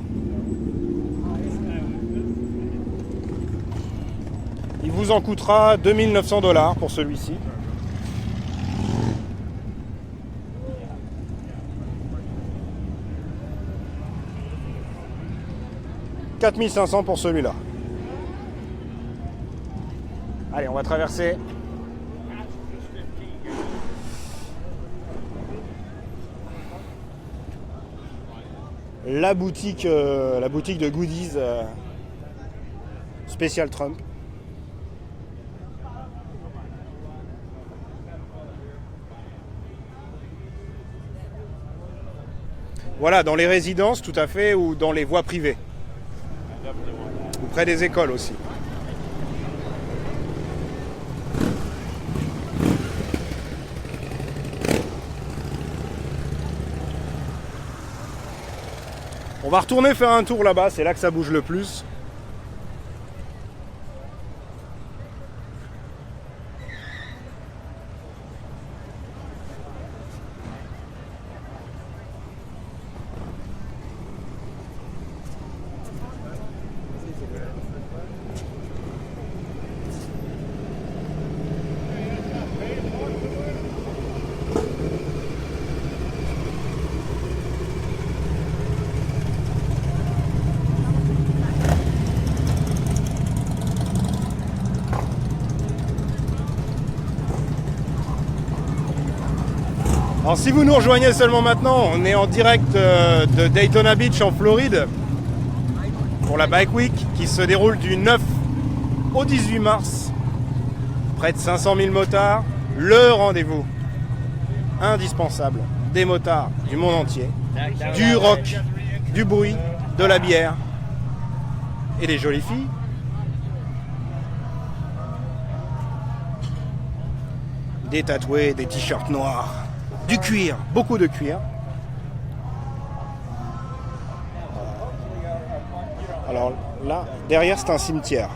Il vous en coûtera 2900 $ pour celui-ci. « 4500 pour celui-là. » Allez, on va traverser. La boutique de goodies spécial Trump. Voilà, dans les résidences tout à fait, ou dans les voies privées. Ou près des écoles aussi. On va retourner faire un tour là-bas, c'est là que ça bouge le plus. Alors si vous nous rejoignez seulement maintenant, on est en direct de Daytona Beach en Floride pour la Bike Week qui se déroule du 9 au 18 mars. Près de 500 000 motards, le rendez-vous indispensable des motards du monde entier, du rock, du bruit, de la bière et des jolies filles. Des tatoués, des t-shirts noirs. Du cuir, beaucoup de cuir. Alors là, derrière, c'est un cimetière.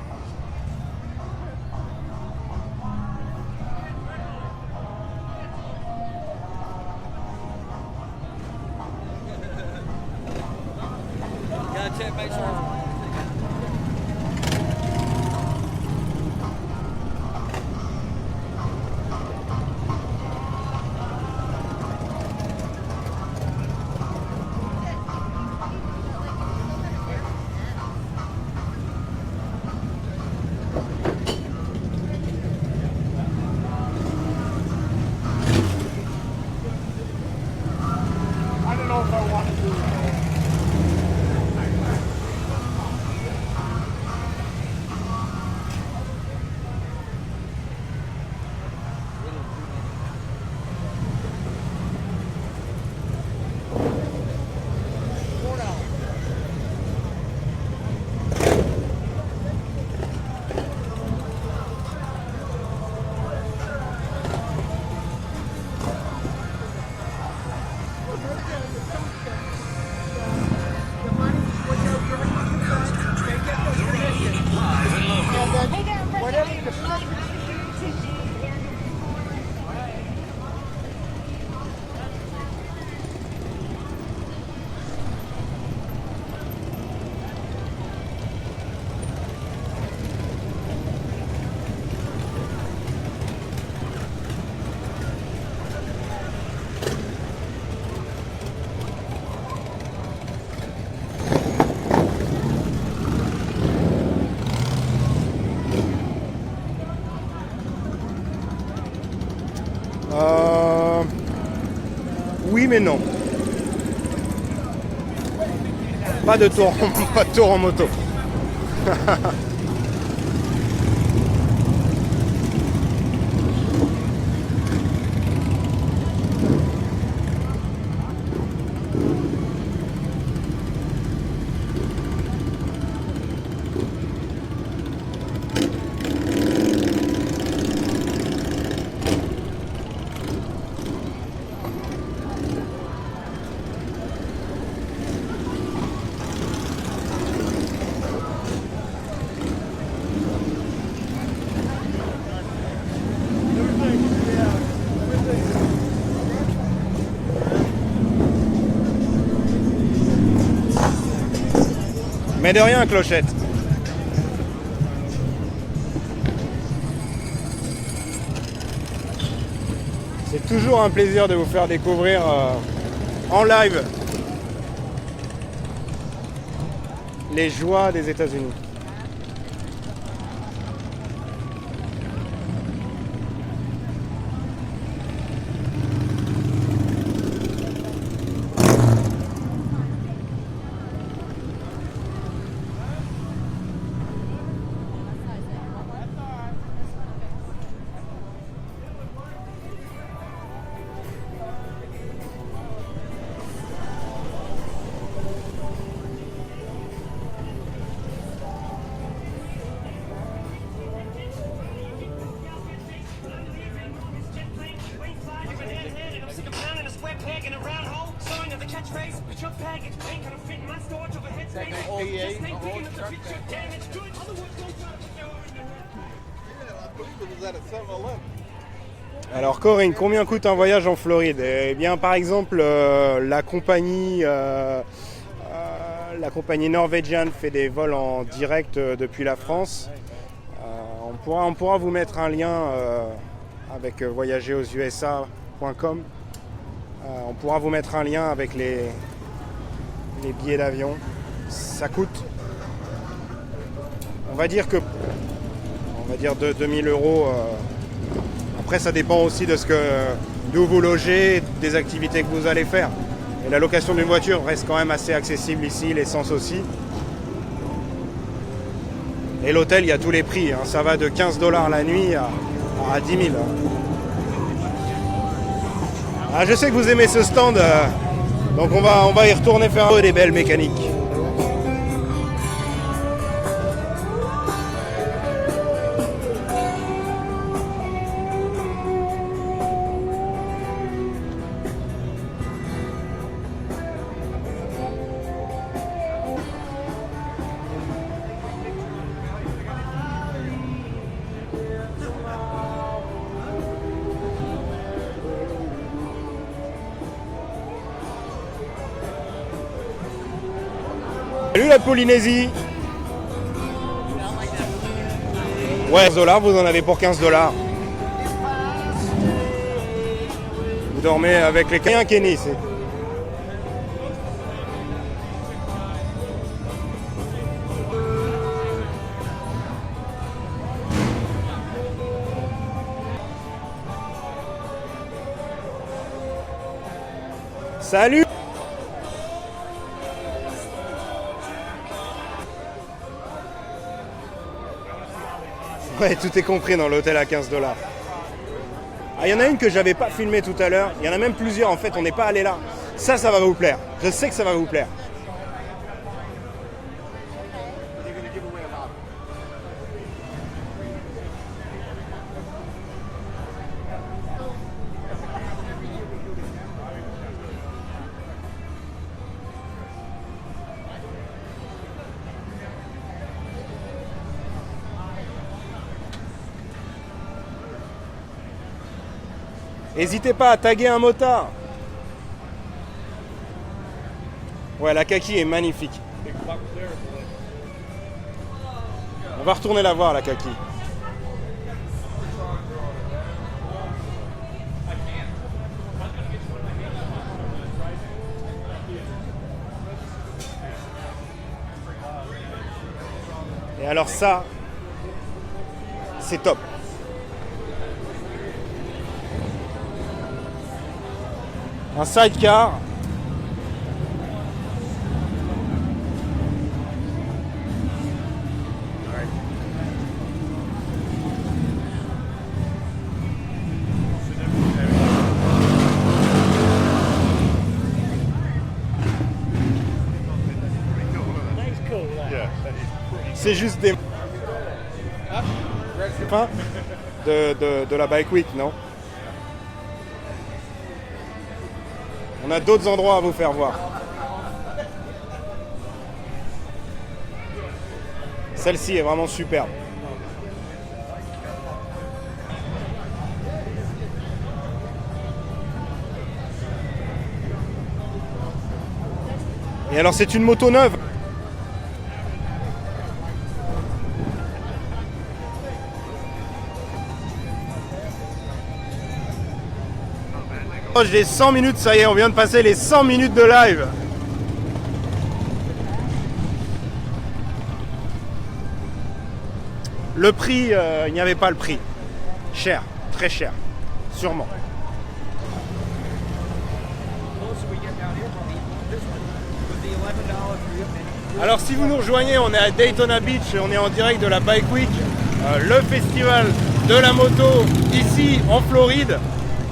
Oui mais non. Pas de tour en moto. Mais de rien, Clochette. C'est toujours un plaisir de vous faire découvrir en live les joies des États-Unis. Alors Corinne, combien coûte un voyage en Floride? Eh bien par exemple la compagnie Norwegian fait des vols en direct depuis la France. On pourra vous mettre un lien avec voyagerusa.com. On pourra vous mettre un lien avec les billets d'avion. Ça coûte, on va dire 2000 euros. Après, ça dépend aussi de d'où vous logez, des activités que vous allez faire. Et la location d'une voiture reste quand même assez accessible ici, l'essence aussi. Et l'hôtel, il y a tous les prix. Hein. Ça va de 15 $ la nuit à 10 000. Ah, je sais que vous aimez ce stand, donc on va y retourner faire des belles mécaniques. Salut la Polynésie. Ouais, 15 $, vous en avez pour 15 $. Vous dormez avec les Canadiens Kenny. Salut. Ouais, tout est compris dans l'hôtel à 15 $. Ah, il y en a une que j'avais pas filmée tout à l'heure. Il y en a même plusieurs en fait, on n'est pas allé là. Ça va vous plaire. Je sais que ça va vous plaire. N'hésitez pas à taguer un motard. Ouais, la kaki est magnifique. On va retourner la voir, la kaki. Et alors ça, c'est top. Un sidecar. C'est juste des fin de la Bike Week, non? On a d'autres endroits à vous faire voir. Celle-ci est vraiment superbe. Et alors c'est une moto neuve. Oh, j'ai 100 minutes, ça y est, on vient de passer les 100 minutes de live. Le prix, il n'y avait pas le prix. Cher, très cher, sûrement. Alors si vous nous rejoignez, on est à Daytona Beach et on est en direct de la Bike Week, le festival de la moto ici en Floride.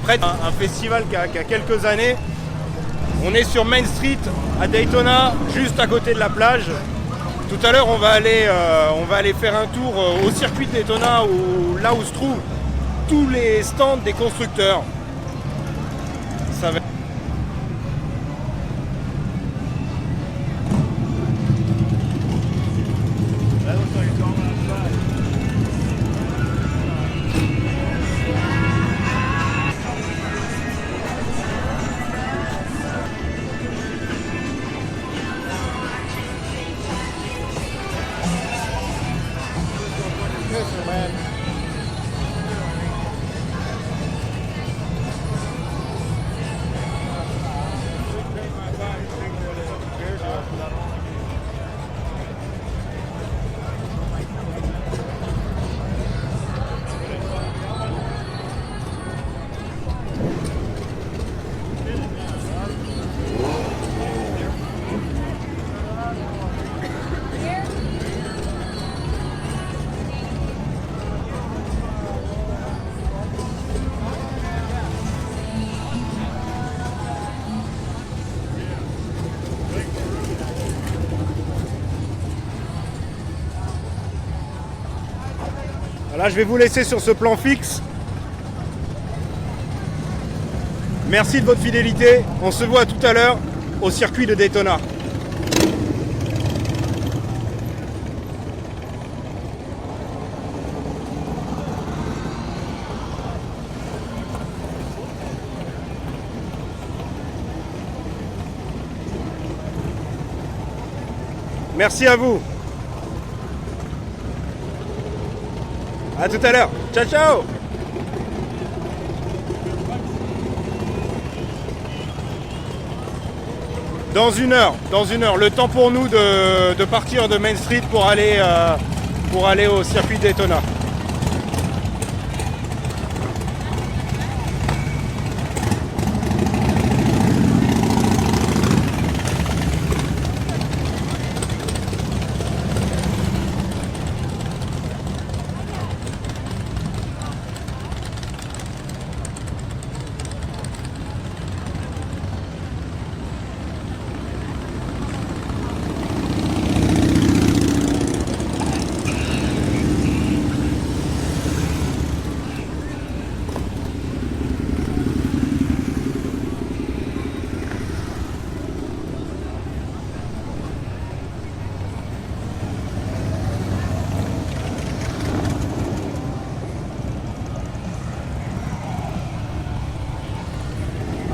Un festival qui a quelques années. On est sur Main Street à Daytona, juste à côté de la plage. Tout à l'heure, on va aller faire un tour au circuit de Daytona, là où se trouvent tous les stands des constructeurs. Ça va... Là, je vais vous laisser sur ce plan fixe. Merci de votre fidélité. On se voit tout à l'heure au circuit de Daytona. Merci à vous. À tout à l'heure. Ciao, ciao. Dans une heure, le temps pour nous de partir de Main Street pour aller au circuit Daytona.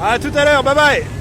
À tout à l'heure, bye bye.